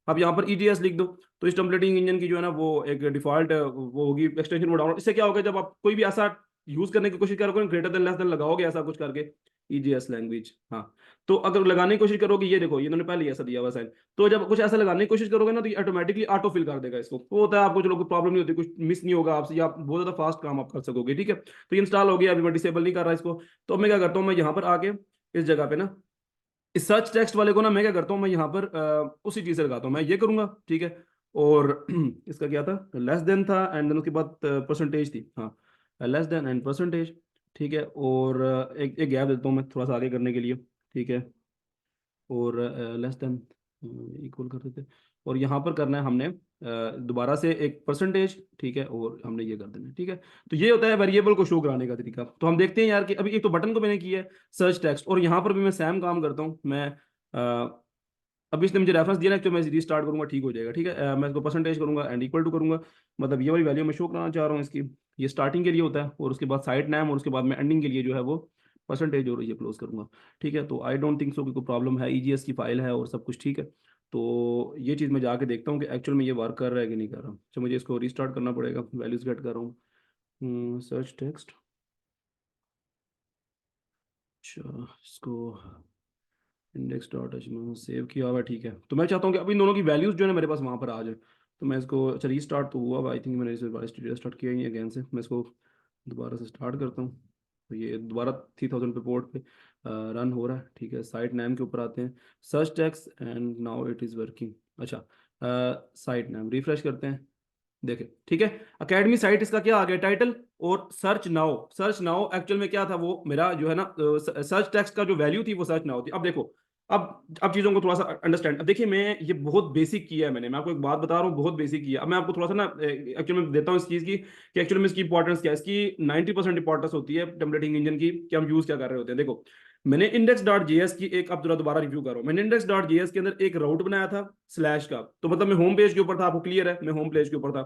अब यहाँ पर ईजीएस लिख दो, तो इस टेम्पलेटिंग इंजन की जो है ना वो एक डिफॉल्ट वो होगी एक्सटेंशन वो डाउनलोड। इससे क्या होगा, जब आप कोई भी ऐसा यूज करने की कोशिश करोगे, ग्रेटर देन लेस देन लगाओगे ऐसा कुछ करके, ईजीएस लैंग्वेज, हाँ, तो अगर लगाने की कोशिश करोगे, ये देखो ये इन्होंने पहले ही ऐसा दिया हुआ साइन, तो जब कुछ ऐसा लगाने की कोशिश करोगे ना तो ये ऑटोमेटिकली ऑटो फिल कर देगा इसको। वो होता है आपको, चलो कोई प्रॉब्लम नहीं होती, कुछ मिस नहीं होगा आपसे, या आप बहुत ज्यादा फास्ट काम आप कर सकोगे। ठीक है, तो ये इंस्टॉल हो गया, अभी मैं डिसेबल नहीं कर रहा इसको। तो अब मैं क्या करता हूँ, मैं यहाँ पर आके इस जगह पे ना इस सर्च टेक्स्ट वाले को ना मैं क्या करता हूँ, मैं यहाँ पर उसी चीज से लगाता हूँ, मैं ये करूंगा। ठीक है, और इसका क्या था, लेस देन था एंड देन उसके बाद परसेंटेज थी, हाँ, लेस देन एंड परसेंटेज। ठीक है, और एक गैप देता हूँ मैं थोड़ा सा आगे करने के लिए। ठीक है, और लेस देन इक्वल कर देते, और यहाँ पर करना है हमने दोबारा से एक परसेंटेज। ठीक है, और हमने ये कर देना है। ठीक है, तो ये होता है वेरिएबल को शो कराने का तरीका। तो हम देखते हैं यार कि अभी एक तो बटन को मैंने किया है सर्च टेक्स्ट, और यहाँ पर भी मैं सेम काम करता हूँ। मैं अभी इसने मुझे रेफरेंस दिया ना, तो मैं रीस्टार्ट करूंगा ठीक हो जाएगा। ठीक है, मैं इसको परसेंटेज करूंगा एंड इक्वल टू करूंगा, मतलब ये वाली वैल्यू मैं शो कराना चाह रहा हूँ इसकी। ये स्टार्टिंग के लिए होता है, और उसके बाद साइड नेम, और उसके बाद मैं एंडिंग के लिए जो है वो परसेंटेज और ये क्लोज करूंगा। ठीक है, तो आई डोंट थिंक सो कि कोई प्रॉब्लम है, ईजीएस की फाइल है और सब कुछ ठीक है। तो ये चीज़ मैं जाके देखता हूँ कि एक्चुअल में ये वर्क कर रहा है कि नहीं कर रहा। तो मुझे इसको रीस्टार्ट करना पड़ेगा, वैल्यूज गेट कर रहा हूँ सर्च टेक्स्ट। अच्छा, इसको इंडेक्स डॉट एच में सेव किया हुआ है। ठीक है, तो मैं चाहता हूँ कि अब इन दोनों की वैल्यूज जो है ना मेरे पास वहाँ पर आ जाए। तो मैं इसको, अच्छा रीस्टार्ट तो हुआ, आई थिंक मैंने इस बार स्टूडियो स्टार्ट किया ही अगेन से, मैं इसको दोबारा से स्टार्ट करता हूँ। तो ये दोबारा 3000 पे पोर्ट पे रन हो रहा है। ठीक है, साइट नेम के ऊपर आते हैं, search text and now it is working. अच्छा, साइट नेम रिफ्रेश करते हैं, देखें। ठीक है, अकेडमी साइट इसका क्या आ गया टाइटल, और search now, search now actual में क्या था, वो मेरा जो है ना सर्च टेक्स्ट का जो वैल्यू थी वो सर्च नाउ थी। अब देखो, अब चीजों को थोड़ा सा अंडरस्टैंड, अब देखिए मैं ये बहुत बेसिक किया है मैंने, मैं आपको एक बात बता रहा हूँ, बहुत बेसिक किया। अब मैं आपको थोड़ा सा ना एक्चुअल में देता हूँ इस चीज की कि एक्चुअल में इसकी इंपॉर्टेंस क्या है। इसकी 90% इंपॉर्टेंस होती है टेम्पलेटिंग इंजन की, कि हम यूज क्या कर रहे होते हैं। देखो, मैंने इंडेक्स डॉट जेएस की एक, अब दोबारा रिव्यू कर रहा हूँ, मैंने इंडेक्स डॉट जेएस के अंदर एक राउट बनाया था स्लैश का, तो मतलब मैं होम पेज के ऊपर था, आपको क्लियर है, मैं होम पेज के ऊपर था।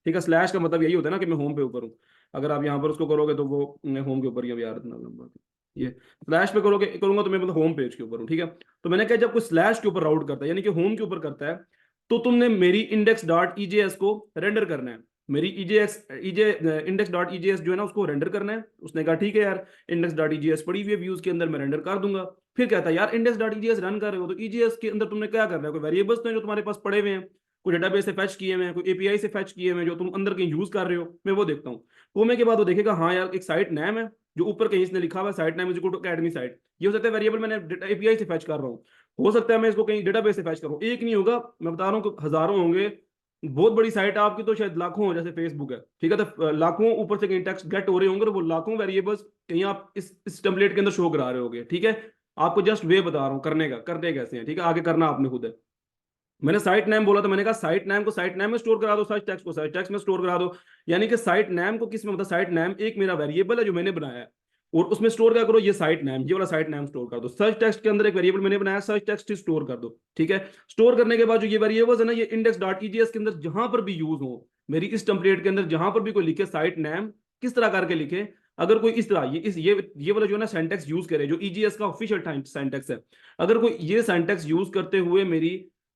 ठीक है, स्लैश का मतलब यही होता है ना कि मैं होम पे ऊपर हूँ। अगर आप यहाँ पर उसको करोगे तो वो होम के ऊपर ही, अब यार इतना लंबा ये स्लैश पे करोगे करूंगा तो मैं मतलब होम पेज के ऊपर हूँ। ठीक है, तो मैंने कहा जब कोई स्लैश के ऊपर राउट करता है यानी कि होम के ऊपर करता है, तो तुमने मेरी इंडेक्स डॉट ईजेएस को रेंडर करना है। मेरी इंडेक्स डॉट ईजेएस जो है ना उसको रेंडर करना है। उसने कहा ठीक है यार, इंडेक्स डॉट ईजेएस पड़ी हुई है व्यूज के अंदर, मैं रेंडर कर दूंगा। फिर कहता है यार इंडेक्स डॉट ईजेएस रन कर रहे हो तो ईजेएस के अंदर तुमने क्या करना है, कोई वेरिएबल्स तो जो तुम्हारे पास पड़े हुए हैं, कोई डेटाबेस से फैच किए हुए हैं, कोई एपीआई से फैच किए हुए हैं जो तुम अंदर कहीं यूज कर रहे हो, मैं वो देखता हूँ। वो में के बाद वो देखेगा हाँ यार एक साइट नेम है जो ऊपर कहीं इसने लिखा हुआ है, site name is equal to academy site. ये हो सकता है वेरिएबल मैंने एपीआई से फैच कर रहा हूँ, हो सकता है मैं इसको कहीं डेटाबेस से फैच करूँ, एक नहीं होगा, मैं बता रहा हूँ कि हजारों होंगे। बहुत बड़ी साइट है आपकी तो शायद लाखों हो, जैसे फेसबुक है। ठीक है, तो लाखों ऊपर से कहीं टेक्स्ट गेट हो रहे होंगे, और वो लाखों वेरिएबल्स कहीं आप इस टेम्पलेट के अंदर शो करा रहे होगे। ठीक है, आपको जस्ट वे बता रहा हूँ करने का, करने कैसे हैं। ठीक है, आगे करना आपने खुद है। मैंने साइट नेम बोला, तो मैंने कहा साइट नेम को साइट नेम में स्टोर करा दो, सर्च टेक्स्ट को सर्च टेक्स्ट में स्टोर करा दो। यानी कि साइट नेम को किस में, मतलब साइट नेम एक मेरा वेरिएबल है जो मैंने बनाया है, और उसमें स्टोर क्या करो, ये साइट नेम, ये वाला साइट नेम स्टोर कर दो। सर्च टेक्स्ट के अंदर एक वेरिएबल मैंने बनाया, सर्च टेक्स्ट स्टोर कर दो, ठीक है। स्टोर करने के बाद जो ये वेरिएबल्स है ना, ये इंडेक्स डॉट ईजीएस के अंदर जहां पर भी यूज हो, मेरी इस टेम्पलेट के अंदर जहां पर भी कोई लिखे साइट नेम, किस तरह करके लिखे, अगर कोई इस तरह ये वाला जो है ना सेंटेक्स यूज करे, जो ईजीएस का ऑफिशियल सेंटेक्स है, अगर कोई ये सेंटेक्स यूज करते हुए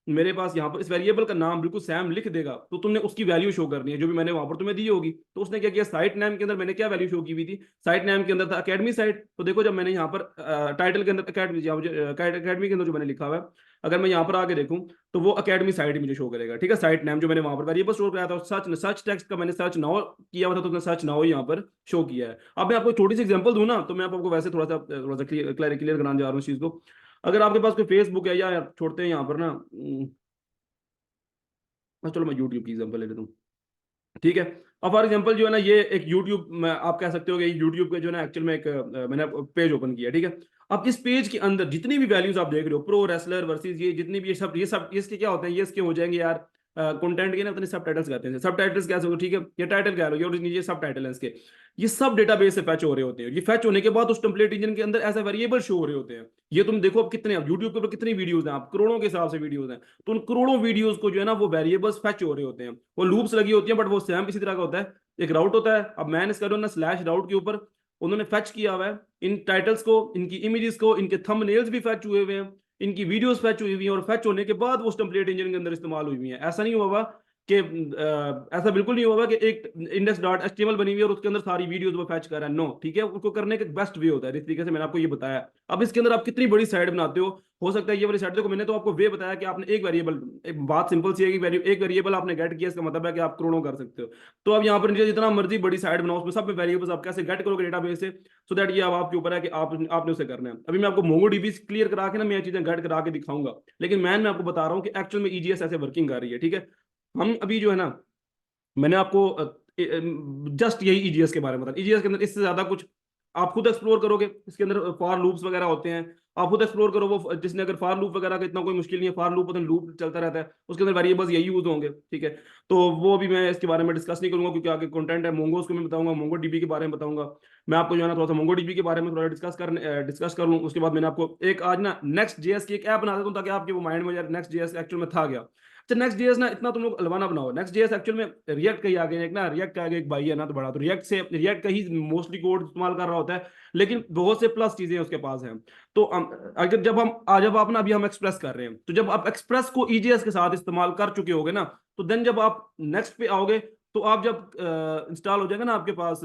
मेरे पास यहाँ पर इस वेरिएबल का नाम बिल्कुल सैम लिख देगा, तो तुमने उसकी वैल्यू शो करनी है जो भी मैंने वहां पर तुम्हें दी होगी। तो उसने क्या किया, साइट नेम के अंदर मैंने क्या वैल्यू शो की हुई थी, साइट नेम के अंदर था अकेडमी साइट। तो देखो जब मैंने यहाँ पर टाइटल के अंदर अकेडमी, अकेडमी के अंदर जो मैंने लिखा हुआ है, अगर मैं यहाँ पर आगे देखूं, तो वो अकेडमी साइट मुझे शो करेगा, ठीक है। साइट नेम जो मैंने वहां पर वेरिएबल स्टोर कराया था, सर्च सर्च टेक्स्ट का मैंने सर्च नाउ किया हुआ था, तो उसने सर्च नाउ यहाँ पर शो किया है। अब मैं आपको छोटी सी एग्जांपल दूं ना, तो मैं आपको वैसे थोड़ा सा क्लियर कराने जा रहा हूँ इस चीज को। अगर आपके पास कोई फेसबुक है, या छोड़ते हैं यहाँ पर ना, चलो मैं यूट्यूब की एग्जांपल ले लेता हूँ, ठीक है। अब फॉर एग्जांपल जो है ना, ये एक यूट्यूब में आप कह सकते हो कि यूट्यूब के जो है ना एक्चुअल में एक मैंने पेज ओपन किया, ठीक है। अब इस पेज के अंदर जितनी भी वैल्यूज आप देख रहे हो, प्रो रेसलर वर्सेस ये जितनी भी, ये सब इसके क्या होते हैं, ये इसके हो जाएंगे यार कंटेंट के ना, अपने सब टाइटल्स कहते हैं, सब टाइटल्स क्या होगा, ठीक है, ये टाइटल कह लो, ये सब टाइटल है इसके। ये सब डेटाबेस से फैच हो रहे होते हैं, ये फैच होने के बाद उस टेम्पलेट इंजन के अंदर ऐसा वेरिएबल शो हो रहे होते हैं। ये तुम देखो अब कितने, अब यूट्यूब के ऊपर कितनी वीडियोज हैं, आप करोड़ों के हिसाब से वीडियोज हैं, तो उन करोड़ों वीडियोज को जो है ना वो वेरिएबल्स फैच हो रहे होते हैं, वो लूप्स लगी होती हैं, बट वो सेम इसी तरह का होता है। एक राउट होता है, अब मैंने इसका ना स्लैश राउट के ऊपर उन्होंने फैच किया हुआ है इन टाइटल्स को, इनकी इमेजेस को, इनके थंबनेल्स भी फैच हुए हुए हैं, इनकी वीडियोस फैच हुई हुई हैं, और फैच होने के बाद वो टेम्पलेट इंजन के अंदर इस्तेमाल हुई हुई है। ऐसा नहीं हुआ कि ऐसा बिल्कुल नहीं होगा कि एक इंडेक्स डॉट एचटीएमएल बनी हुई है और उसके अंदर सारी वीडियोस वो फैच कर रहा है, नो, ठीक है। उसको करने का बेस्ट वे होता है, इस तरीके से मैंने आपको ये बताया। अब इसके अंदर आप कितनी बड़ी साइड बनाते हो सकता है ये वाली साइड, देखो मैंने तो आपको वे बताया कि आपने एक वेरिएबल, एक बात सिंपल सी है कि एक वेरिएबल आपने गेट किया, इसका मतलब है कि आप करोड़ों कर सकते हो। तो अब यहाँ पर नीचे जितना मर्जी बड़ी साइड बनाओ, उसमें सब में वेरिएबल्स आप कैसे गेट करोगे डेटाबेस से, सो दैट ये अब आपके ऊपर है कि आपने उसे करना है। अभी मैं आपको मोंगोडीबी क्लियर करा के ना मैं ये चीजें गेट करा के दिखाऊंगा, लेकिन मैं आपको बता रहा हूँ कि एक्चुअल में ईजीएस ऐसे वर्किंग कर रही है, ठीक है। हम अभी जो है ना, मैंने आपको जस्ट यही ईजीएस के बारे में बताया, ईजीएस के अंदर इससे ज्यादा कुछ आप खुद एक्सप्लोर करोगे, इसके अंदर फॉर लूप्स वगैरह होते हैं, आप खुद एक्सप्लोर करो। वो जिसने अगर फॉर लूप वगैरह का इतना कोई मुश्किल नहीं है, फॉर लूप मतलब लूप चलता रहता है, उसके अंदर वेरिएबल्स यही यूज होंगे, ठीक है। तो वो भी मैं इसके बारे में डिस्कस नहीं करूंगा, क्योंकि आगे कंटेंट है। मोंगोस को मैं बताऊंगा, मोंगो डीबी के बारे में बताऊंगा। मैं आपको जो है ना थोड़ा सा मोंगो डीबी के बारे में थोड़ा डिस्कस कर लूँ। उसके बाद मैंने आपको एक आज ना नेक्स्ट जेएस की एक ऐप बना देता हूँ, ताकि आपके वो माइंड में यार नेक्स्ट जेएस एक्चुअल में था क्या। अच्छा, नेक्स्ट जेएस ना इतना तुम लोग अलवाना बनाओ, नेक्स्ट जेएस एक्चुअल में रिएक्ट का ही आगे एक ना, रिएक्ट का आगे एक भाई है ना तो बड़ा, तो रिएक्ट का ही मोस्टली कोड इस्तेमाल कर रहा होता है, लेकिन बहुत से प्लस चीजें उसके पास हैं। तो अगर जब हम आज जब आप ना, अभी हम एक्सप्रेस कर रहे हैं, तो जब आप एक्सप्रेस को ईजीएस के साथ इस्तेमाल कर चुके होगे ना, तो देन जब आप नेक्स्ट पे आओगे, तो आप जब इंस्टॉल हो जाएगा ना आपके पास,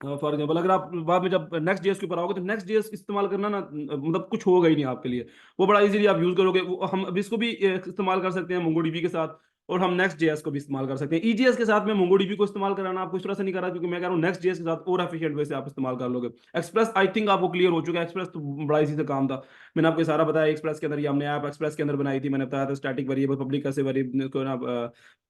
फॉर एग्जाम्पल अगर आप बाद में जब नेक्स्ट जेएस के ऊपर आओगे, तो नेक्स्ट जेएस इस्तेमाल करना ना मतलब कुछ होगा ही नहीं आपके लिए, वो बड़ा इजीली आप यूज करोगे। हम अब इसको भी इस्तेमाल कर सकते हैं मोंगोडीबी के साथ, और हम नेक्स्ट जेएस को भी इस्तेमाल कर सकते हैं। ईजीएस के साथ में मोंगोडीबी को इस्तेमाल कराना आपको इस तरह से नहीं करा, क्योंकि मैं कह रहा हूँ नेक्स्ट जेएस के साथ और एफिशिएंट वे से आप इस्तेमाल कर लोगे। एक्सप्रेस आई थिंक आपको क्लियर हो चुका है, एक्सप्रेस तो बड़ा इजी से काम था, मैंने आपको सारा बताया। एक्सप्रेस के अंदर ये हमने ऐप एक्सप्रेस के अंदर बनाई थी, मैंने बताया था स्टैटिक वेरिएबल पब्लिक कैसे वेरिएबल को ना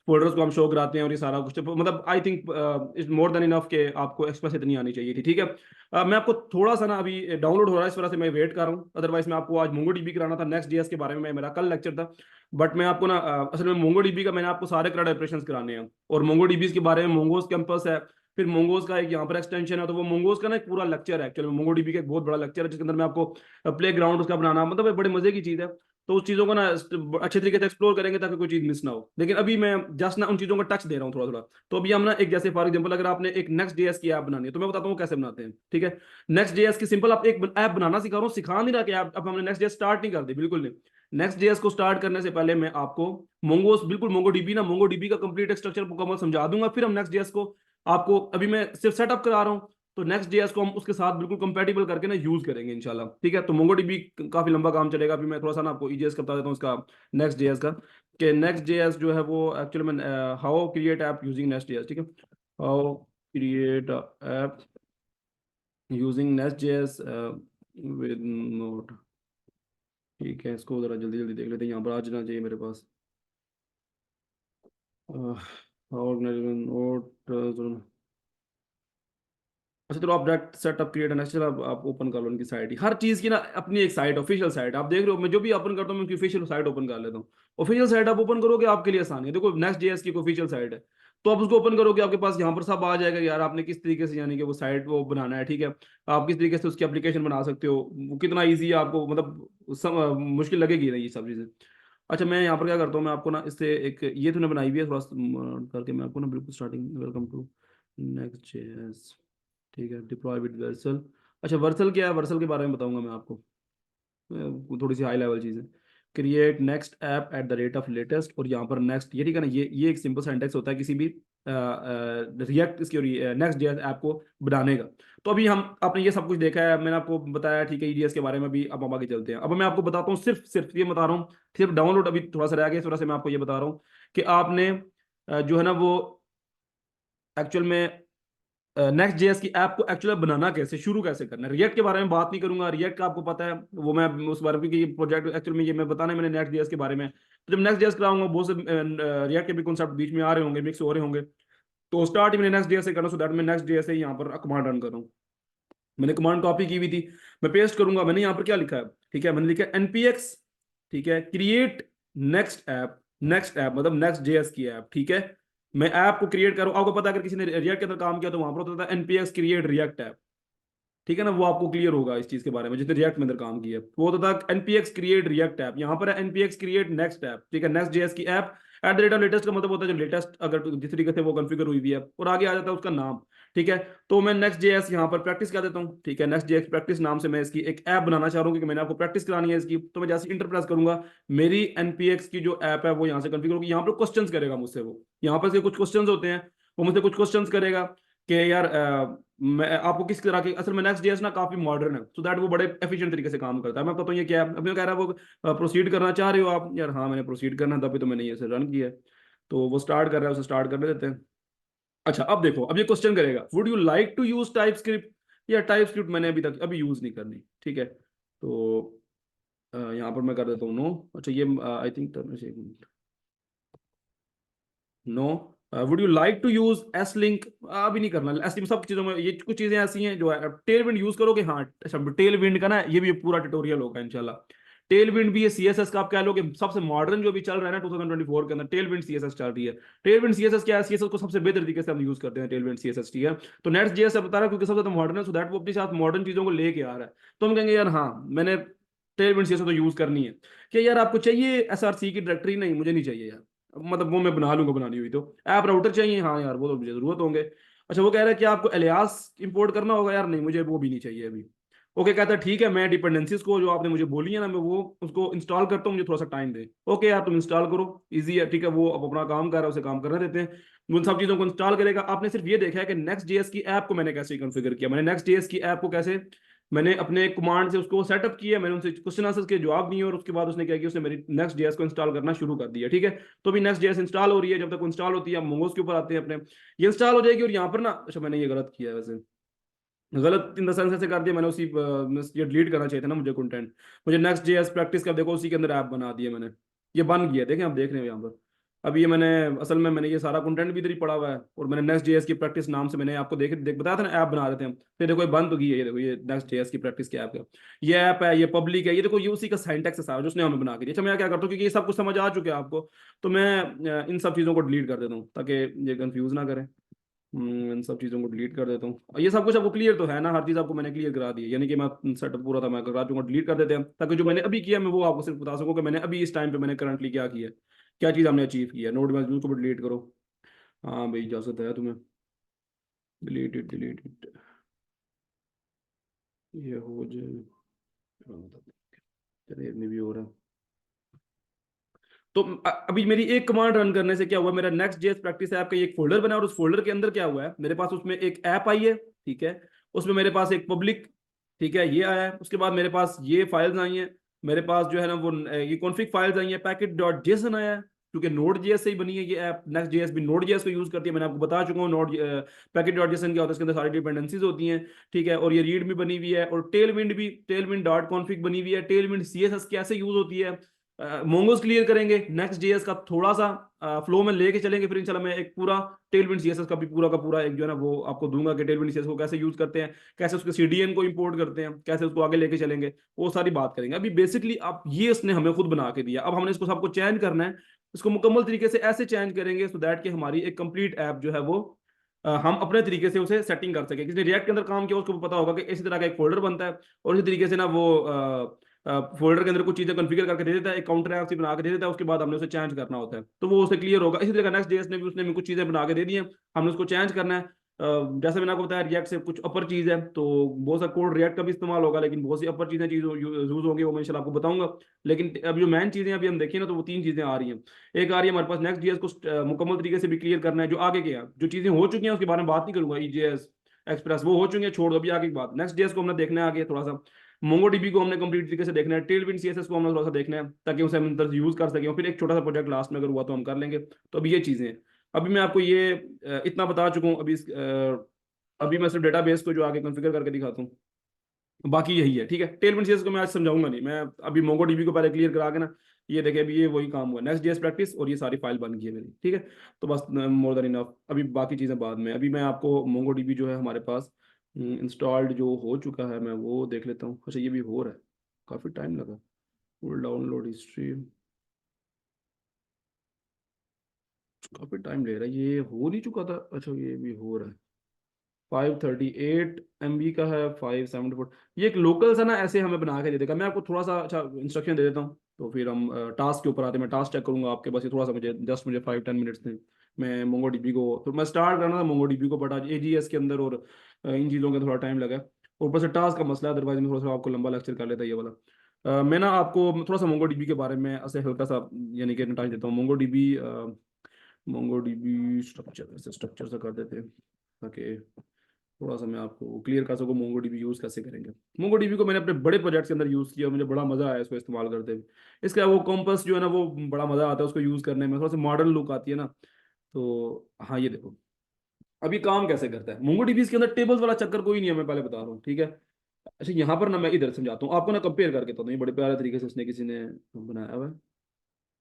फोल्डर्स को हम शो कराते हैं, और ये सारा कुछ, तो मतलब I think is more than enough के आपको एक्सप्रेस इतनी आनी चाहिए थी, ठीक है। मैं आपको थोड़ा सा ना अभी डाउनलोड हो रहा है, इस वजह से मैं वेट कर रहा हूँ, अदरवाइज मैं आपको आज मोंगो डीबी कराना था नेक्स्ट जेएस के बारे में, मेरा कल लेक्चर था। बट मैं आपको ना असल में मोंगो डीबी का मैंने आपको सारे क्रेड ऑपरेशंस कराने हैं, और मोंगो डीबी के बारे में मोंगोज कैंपस है, फिर मोंगोज का एक यहाँ पर एक्सटेंशन है, तो वो मोंगोज का ना एक पूरा लेक्चर है एक्चुअली, मोंगो डीबी का एक बहुत बड़ा लेक्चर है, जिसके अंदर मैं आपको प्ले ग्राउंड उसका बनाना, मतलब बड़े मजे की चीज़ है। तो उस चीज़ों को ना अच्छे तरीके से एक्सप्लोर करेंगे, ताकि कोई चीज़ मिस ना हो। लेकिन अभी मैं जस्ट ना उन चीज़ों का टच दे रहा हूँ थोड़ा थोड़ा। तो अभी हम ना एक, जैसे फॉर एग्जांपल अगर आपने एक नेक्स्ट जेएस की ऐप बनानी है, तो मैं बताता हूँ कैसे बनाते हैं, ठीक है। नेक्स्ट जेएस की सिंपल आप एक ऐप बनाना सिखा रहा हूँ, सिखा नहीं रहा कि आप, अब हमने नेक्स्ट जेएस स्टार्ट नहीं कर दी, बिल्कुल नहीं। नेक्स्ट जेएस को स्टार्ट करने से पहले मैं आपको मोंगोस, बिल्कुल मोंगो डीबी ना, मोंगो डीबी का कंप्लीट स्ट्रक्चर मुकम्मल समझा दूंगा, फिर हम नेक्स्ट जेएस को आपको, अभी मैं सिर्फ सेटअप करा रहा हूँ, तो नेक्स्ट जेएस को हम उसके साथ बिल्कुल कंपेटिबल करके ना यूज करेंगे इंशाल्लाह, ठीक है। तो मोंगोडीबी काफी लंबा काम चलेगा, अभी मैं थोड़ा सा ना आपको ईजीएस का बता देता हूँ उसका, नेक्स्ट जेएस का, कि नेक्स्ट जेएस जो है वो एक्चुअली में how create app using next JS, ठीक है। How create app using next JS with note, ठीक है। इसको जरा जल्दी जल्दी देख लेते हैं, यहाँ पर आ जाना चाहिए मेरे पास। हाउ नोट, अच्छा चलो, आप डायरेक्ट सेटअप क्रिएट नेक्स्ट, चलो आप ओपन कर लो उनकी साइट ही। हर चीज की ना अपनी एक साइट, ऑफिशियल साइट आप देख रहे हो, मैं जो भी ओपन करता हूँ मैं उनकी ऑफिशियल साइट ओपन कर लेता हूँ। ऑफिशियल साइट आप ओपन करोगे आपके लिए आसान है। देखो नेक्स्ट जेएस की ऑफिशियल साइट है, तो आप उसको ओपन करोगे आपके पास यहाँ पर सब आ जाएगा यार, आपने किस तरीके से यानी कि वो साइट वो बनाना है, ठीक है। आप किस तरीके से उसकी एप्लीकेशन बना सकते हो, वो कितना ईजी है आपको, मतलब मुश्किल लगेगी नहीं ये सब चीजें। अच्छा मैं यहाँ पर क्या करता हूँ, मैं आपको ना इससे एक ये तूने बनाई हुई है थोड़ा करके मैं आपको ना बिल्कुल starting, welcome to next JS, ठीक है, डिप्लॉय विद वर्सल। अच्छा वर्सल क्या है, वर्सल के बारे में बताऊंगा मैं आपको, थोड़ी सी हाई लेवल चीज़ है। Create next app at the rate of latest, और यहाँ पर नेक्स्ट ये, ठीक है ना, ये एक सिंपल सिंटेक्स होता है किसी भी रिएक्ट इसकी नेक्स्ट जेएस ऐप को बनाने का। तो अभी हम आपने ये सब कुछ देखा है, मैंने आपको बताया, ठीक है, ईडीएस के बारे में भी। अब हम आगे चलते हैं। अब मैं आपको बताता हूँ, सिर्फ सिर्फ ये बता रहा हूँ, सिर्फ डाउनलोड अभी थोड़ा सा रह गया, इस वजह से मैं आपको ये बता रहा हूँ कि आपने जो है ना वो एक्चुअल में नेक्स्ट जेएस की ऐप को एक्चुअली बनाना कैसे, शुरू कैसे करना है। रिएक्ट के बारे में बात नहीं करूंगा, रिएक्ट का आपको पता है, वो मैं उस बारे में, क्योंकि ये प्रोजेक्ट एक्चुअली में ये मैं बताना है मैंने नेक्स्ट जेएस के बारे में। तो जब नेक्स्ट जेएस कराऊंगा बहुत से रिएक्ट के भी कॉन्सेप्ट बीच में आ रहे होंगे, मिक्स हो रहे होंगे, तो स्टार्ट ही मैंने नेक्स्ट जेएस से करना, सो दैट मैं नेक्स्ट जेएस से यहाँ पर कमांड रन कर रहा हूँ। मैंने कमांड कॉपी की हुई थी, मैं पेस्ट करूंगा। मैंने यहाँ पर क्या लिखा है, ठीक है, मैंने लिखा एनपीएक्स, ठीक है, create next app, next app मतलब नेक्स्ट जेएस की ऐप, ठीक है। मैं ऐप को क्रिएट करूँ, आपको पता है अगर किसी ने रिएक्ट के अंदर काम किया तो वहां पर होता था एनपीएक्स क्रिएट रिएक्ट ऐप, ठीक है ना, वो आपको क्लियर होगा इस चीज के बारे में जिसने रिएक्ट में अंदर काम किया। वो होता था एनपीएक्स क्रिएट रिएक्ट ऐप, यहाँ पर है एनपीएक्स क्रिएट नेक्स्ट ऐप, ठीक है, नेक्स्ट जेएस की app at the rate of latest का मतलब होता है जो लेटेस्ट अगर जिस तरीके से वो कॉन्फ़िगर हुई है, और आगे आ जाता है उसका नाम, ठीक है। तो मैं नेक्स्ट जेएस यहाँ पर प्रैक्टिस कर देता हूँ, ठीक है, नेक्स्ट जेएस प्रैक्टिस नाम से मैं इसकी एक ऐप बनाना चाह रहा हूँ, क्योंकि मैंने आपको प्रैक्टिस करानी है इसकी। तो मैं जैसे इंटर प्रेस करूंगा, मेरी एनपीएक्स की जो ऐप है वो यहाँ से कॉन्फ़िगर होगी। यहाँ पर क्वेश्चंस करेगा मुझसे, वो यहाँ पर कुछ क्वेश्चंस होते हैं, वो मुझसे कुछ क्वेश्चंस करेगा कि यार मैं आपको किस तरह की, असल में नेक्स्ट जेएस ना काफी मॉडर्न है, सो दैट वो बड़े एफिशिएंट तरीके से काम करता है। मैं पता हूँ ये क्या है, अभी कह रहा है वो प्रोसीड करना चाह रहे हो आप, यार हाँ मैंने प्रोसीड करना है, तभी तो मैंने ये से रन किया है। तो वो स्टार्ट कर रहा है, उसे स्टार्ट करने देते हैं। अच्छा अब देखो, अब ये क्वेश्चन करेगा, would you like to use TypeScript, या टाइप स्क्रिप्ट मैंने अभी तक अभी यूज नहीं करनी, ठीक है। तो यहाँ पर मैं कर देता हूँ नो। अच्छा ये I think no. Would you like to use ESLint, अभी नहीं करना एस लिंक। सब चीजों में ये कुछ चीजें ऐसी हैं जो है टेल विंड यूज करोगे, हाँ टेल विंड का ना ये भी पूरा ट्यूटोरियल होगा इंशाल्लाह। टेल विंड भी ये सीएसएस का आप कह लो कि सबसे मॉडर्न जो भी चल रहा है ना 2024 के अंदर, टेल विंड सीएसएस चल रही है। टेल विंड सीएसएस क्या है, सीएसएस को सबसे बेहतर तरीके से हम यूज करते हैं टेल विंड सीएसएस, ठीक है। तो नेक्स्ट जेएस बता रहा है क्योंकि सबसे ज्यादा मॉडर्न है, सो दैट वो अपने साथ मॉडर्न चीजों को लेके आ रहा है। तो हम कहेंगे यार हाँ मैंने टेल विंड सीएसएस तो यूज करनी है। क्या यार आपको चाहिए एसआरसी की डायरेक्टरी, नहीं मुझे नहीं चाहिए यार, मतलब वो मैं बना लूंगा बनानी हुई तो। ऐप राउटर चाहिए, हाँ यार वो तो मुझे जरूरत होंगे। अच्छा वो कह रहा है कि आपको एलियास इंपोर्ट करना होगा, यार नहीं मुझे वो भी नहीं चाहिए अभी। ओके कहता है ठीक है, मैं डिपेंडेंसीज को जो आपने मुझे बोली है ना मैं वो उसको इंस्टॉल करता हूँ, मुझे थोड़ा सा टाइम दे। ओके यार तुम इंस्टॉल करो, इजी है, ठीक है, वो अब अपना काम कर रहा है, उसे काम करने देते हैं। उन सब चीजों को इंस्टॉल करेगा। आपने सिर्फ ये देखा है कि नेक्स्ट जेएस की ऐप को मैंने कैसे कॉन्फ़िगर किया, मैंने नेक्स्ट जेएस की ऐप को कैसे मैंने अपने कमांड से उसको सेटअप किया, मैंने उनसे क्वेश्चन आंसर्स के जवाब दिए, और उसके बाद उसने क्या किया, उसने मेरी नेक्स्ट जेएस को इंस्टॉल करना शुरू कर दिया, ठीक है। तो भी नेक्स्ट जेएस इंस्टॉल हो रही है, जब तक इंस्टॉल होती है हम मोमोज के ऊपर आते हैं अपने, ये इंस्टॉल हो जाएगी। और यहाँ पर ना, अच्छा मैंने ये गलत किया है वैसे, गलत इन द सेंस ऐसे कर दिया मैंने, उसी ये डिलीट करना चाहिए था ना मुझे कंटेंट। मुझे नेक्स्ट जेएस प्रैक्टिस का देखो उसी के अंदर ऐप बना दिया मैंने, ये बन गया, देखें आप देख रहे हो यहाँ पर। अब ये मैंने असल में मैंने ये सारा कंटेंट भी इधर ही पड़ा हुआ है, और मैंने नेक्स्ट जेएस की प्रैक्टिस नाम से मैंने आपको देख बताया था ना ऐप बना रहे थे हम, फिर देखो ये बन तो गई है, ये देखो ये नेक्स्ट जेएस की प्रैक्टिस की ऐप है। ये ऐप है, ये पब्लिक है, ये देखो ये उसी का साइंटेक्स है सारा जो उसने हमें बना के दिया। अच्छा मैं क्या करता हूँ क्योंकि ये सब कुछ समझ आ चुके हैं आपको, तो मैं इन सब चीज़ों को डिलीट कर देता हूँ ताकि ये कंफ्यूज ना करें। इन सब चीज़ों को डिलीट कर देता हूँ। और ये सब कुछ आपको क्लियर तो है ना, हर चीज़ आपको मैंने क्लियर करा दी है, यानी कि मैं सेटअप पूरा था मैं करा दूंगा, डिलीट कर देते हैं, ताकि जो मैंने अभी किया मैं वो आपको सिर्फ बता सकूँ कि मैंने अभी इस टाइम पे मैंने करंटली क्या किया है, क्या चीज़ हमने अचीव किया है। नोट में को भी डिलीट करो, हाँ भाई इजाजत है तुम्हें, डिलीट इट डिलीट इट, ये हो जाए। चलिए इतनी भी हो रहा है। तो अभी मेरी एक कमांड रन करने से क्या हुआ, मेरा नेक्स्ट जेएस प्रैक्टिस ऐप का एक फोल्डर बना, और उस फोल्डर के अंदर क्या हुआ है मेरे पास, उसमें एक ऐप आई है, ठीक है, उसमें मेरे पास एक पब्लिक, ठीक है, ये आया है। उसके बाद मेरे पास ये फाइल्स आई हैं, मेरे पास जो है ना वो ये कॉन्फ़िग फाइल्स आई हैं, पैकेट डॉट जेसन आया है, क्योंकि नोड जेएस से ही बनी है ये ऐप। नेक्स्ट जेएस भी नोड जेएस को यूज करती है, मैंने आपको बता चुका हूँ। नोड पैकेट डॉट जेसन क्या होता है, इसके अंदर सारी डिपेंडेंसीज होती हैं, ठीक है। और ये रीड भी बनी हुई है, और टेल विंड भी टेल विंड डॉट कॉन्फ़िग बनी हुई है। टेल विंड सीएसएस कैसे यूज होती है, मोंगोज क्लियर करेंगे, नेक्स्ट जेएस का थोड़ा सा फ्लो में लेके चलेंगे, फिर इंशाल्लाह मैं एक पूरा टेलविंड सीएसएस का भी पूरा का पूरा एक जो है ना वो आपको दूंगा कि टेलविंड सीएसएस को कैसे यूज करते हैं, कैसे उसके सीडीएन को इंपोर्ट करते हैं, कैसे उसको आगे लेके चलेंगे, वो सारी बात करेंगे। अभी बेसिकली आप ये इसने हमें खुद बना के दिया, अब हमने इसको सबको चेंज करना है, इसको मुकम्मल तरीके से ऐसे चेंज करेंगे सो दैट कि हमारी एक कंप्लीट ऐप जो है वो हम अपने तरीके से उसे सेटिंग कर सके। किसी ने रिएक्ट के अंदर काम किया उसको पता होगा कि इसी तरह का एक फोल्डर बनता है और इसी तरीके से ना वो फोल्डर के अंदर कुछ चीजें कॉन्फ़िगर करके दे देता है, एक काउंटर ऐप बना के दे देता है, उसके बाद हमने उसे चेंज करना होता है, तो वो उसे क्लियर होगा। इसी तरह नेक्स्ट जेएस ने भी उसने कुछ चीजें बना के दे दी हैं, हमने उसको चेंज करना है। जैसे मैंने आपको बताया रिएक्ट से कुछ अपर चीज है, तो बहुत सा कोड रिएक्ट का भी इस्तेमाल होगा, लेकिन बहुत सी अपर चीजें चीज यूज होगी, वो मैं इंशाल्लाह आपको बताऊंगा। लेकिन अब जो मेन चीजें अभी हम देखें ना, तो वो तीन चीजें आ रही हैं। एक आ रही है हमारे पास नेक्स्ट जेएस को मुकम्मल तरीके से भी क्लियर करना है, जो आगे के हैं जो चीजें हो चुकी हैं उसके बारे में बात नहीं करूंगा, ईजेएस एक्सप्रेस वो हो चुकी है, छोड़ दो, अभी आगे की बात। नेक्स्ट जेएस को हमने देखना है आगे थोड़ा सा, मोंगोडीबी को हमने कंप्लीट तरीके से देखना है, टेलविंड सीएसएस को हमने थोड़ा सा देखना है ताकि उसे हम अंदर यूज कर सकें, और फिर एक छोटा सा प्रोजेक्ट लास्ट में अगर हुआ तो हम कर लेंगे। तो अभी ये चीजें हैं। अभी मैं आपको ये इतना बता चुका हूँ। अभी मैं सिर्फ डेटाबेस को जो आगे कॉन्फ़िगर करके दिखाता हूँ, बाकी यही है, ठीक है। टेलविंड सीएसएस को मैं आज समझाऊंगा नहीं, मैं अभी मोंगोडीबी को पहले क्लियर करा के ना, ये देखे अभी ये वही काम हुआ, नेक्स्ट जेएस प्रैक्टिस और ये सारी फाइल बन गई है मेरी, ठीक है। तो बस मोर देन इनफ, अभी बाकी चीजें बाद में। अभी मैं आपको मोंगोडीबी जो है हमारे पास इंस्टॉल्ड जो हो चुका है मैं वो देख लेता हूँ। अच्छा ये भी हो रहा है, काफी टाइम लगा। फुल डाउनलोड हिस्ट्री काफी टाइम ले रहा है, ये हो नहीं चुका था? अच्छा ये भी हो रहा है। 538 MB का है, 574। ये एक लोकल सा ना ऐसे हमें बना के दे देगा। मैं आपको थोड़ा सा अच्छा इंस्ट्रक्शन दे देता हूँ, तो फिर हम टास्क के ऊपर आते हैं। मैं टास्क चेक करूंगा आपके, बस ये थोड़ा सा मुझे 5-10 मिनट्स दें। मैं मोंगो डीबी को तो मैं स्टार्ट करना था मोंगो डीबी को, बट आज एजीएस के अंदर और इन चीज़ों के थोड़ा टाइम लगा। ऊपर से टास्क का मसला है, अदरवाइज मैं थोड़ा सा आपको लंबा लेक्चर कर लेता ये वाला। मैं ना आपको थोड़ा सा मोंगो डीबी के बारे में ऐसे हल्का सा यानी कि नॉलेज देता हूँ। मोंगो डीबी स्ट्रक्चर से कर देते हैं ताकि थोड़ा सा मैं आपको क्लियर कर सकूँ मोंगो डीबी यूज़ कैसे करेंगे। मोंगो डीबी को मैंने अपने बड़े प्रोजेक्ट्स के अंदर यूज़ किया, मुझे बड़ा मज़ा आया इसको इस्तेमाल करते हुए। इसके अलावा वो कॉम्पस जो है ना वो बड़ा मज़ा आता है उसको यूज़ करने में, थोड़ा सा मॉडर्न लुक आती है ना। तो हाँ ये देखो अभी काम कैसे करता है मोंगो डीबी। इसके अंदर टेबल्स वाला चक्कर कोई नहीं है, मैं पहले बता रहा हूँ, ठीक है। अच्छा यहाँ पर ना मैं इधर समझाता हूँ आपको ना, कंपेयर करके तो नहीं, बड़े प्यारे तरीके से उसने किसी ने बनाया हुआ है।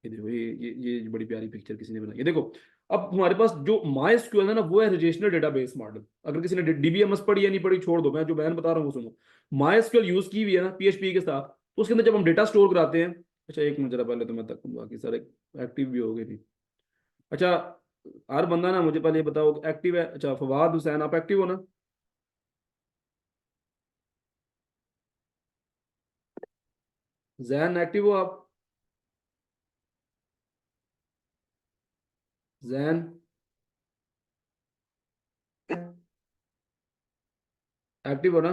ये देखो ये बड़ी प्यारी पिक्चर किसी ने बनाई है, देखो। अब हमारे पास जो माई स्क्यूएल है ना वो है रिलेशनल डेटाबेस मॉडल। अगर किसी ने डीबीएमएस पढ़ी या नहीं पढ़ी छोड़ दो, मैं जो बयान बता रहा हूँ वो सुनो। माई स्क्यूएल यूज की हुई है ना पीएचपी के साथ, तो उसके अंदर जब हम डेटा स्टोर कराते हैं। अच्छा एक मिनट जरा पहले तो मैं तक बाकी सारे एक्टिव भी हो गए नहीं। अच्छा हर बंदा ना मुझे पहले ये बताओ एक्टिव है? अच्छा फवाद हुसैन आप एक्टिव हो ना? जैन एक्टिव हो आप? जैन एक्टिव हो ना?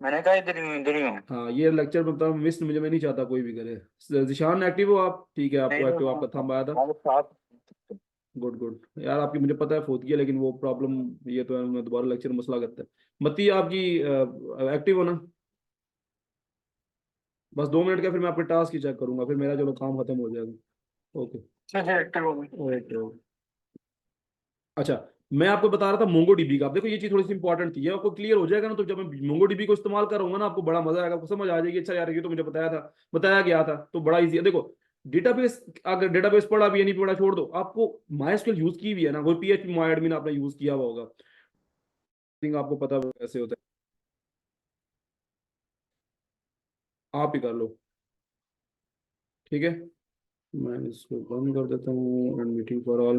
मैंने कहा इधर ही हूँ। हाँ ये लेक्चर बताओ मिस मुझे मैं नहीं चाहता कोई भी करे। जिशान एक्टिव हो आप? ठीक है नहीं आपको तो एक्टिव आपका थंब आया था। हमारे साथ। गुड गुड यार, आपकी मुझे पता है फोत की है, लेकिन वो प्रॉब्लम ये तो है, मैं दोबारा लेक्चर में मसला करता है। मती आपकी एक्टिव हो ना? बस 2 मिनट का, फिर मैं आपके टास्क ही चेक करूंगा, फिर मेरा चलो काम खत्म हो जाएगा। ओके अच्छा एक्टिव हो गई। Okay okay. अच्छा मैं आपको बता रहा था मोंगो डीबी का। आप देखो ये चीज थोड़ी सी इंपॉर्टेंट थी, ये आपको क्लियर हो जाएगा ना, तो जब मैं मोंगो डीबी को इस्तेमाल करूंगा ना आपको बड़ा मजा आएगा, आपको समझ आ जाएगी अच्छा यार ये तो मुझे बताया था, बताया गया था, तो बड़ा इजी है। देखो डेटाबेस, अगर डेटाबेस पढ़ा भी या नहीं पढ़ा छोड़ दो, आपको माइस्क्यूएल यूज की भी है ना, वो पीएचपी माई एडमिन आपने यूज किया हुआ होगा, थिंक आपको पता है कैसे होता है, आप ही कर लो, ठीक है। मैं इसको बंद कर देता हूँ, एंड मीटिंग फॉर ऑल।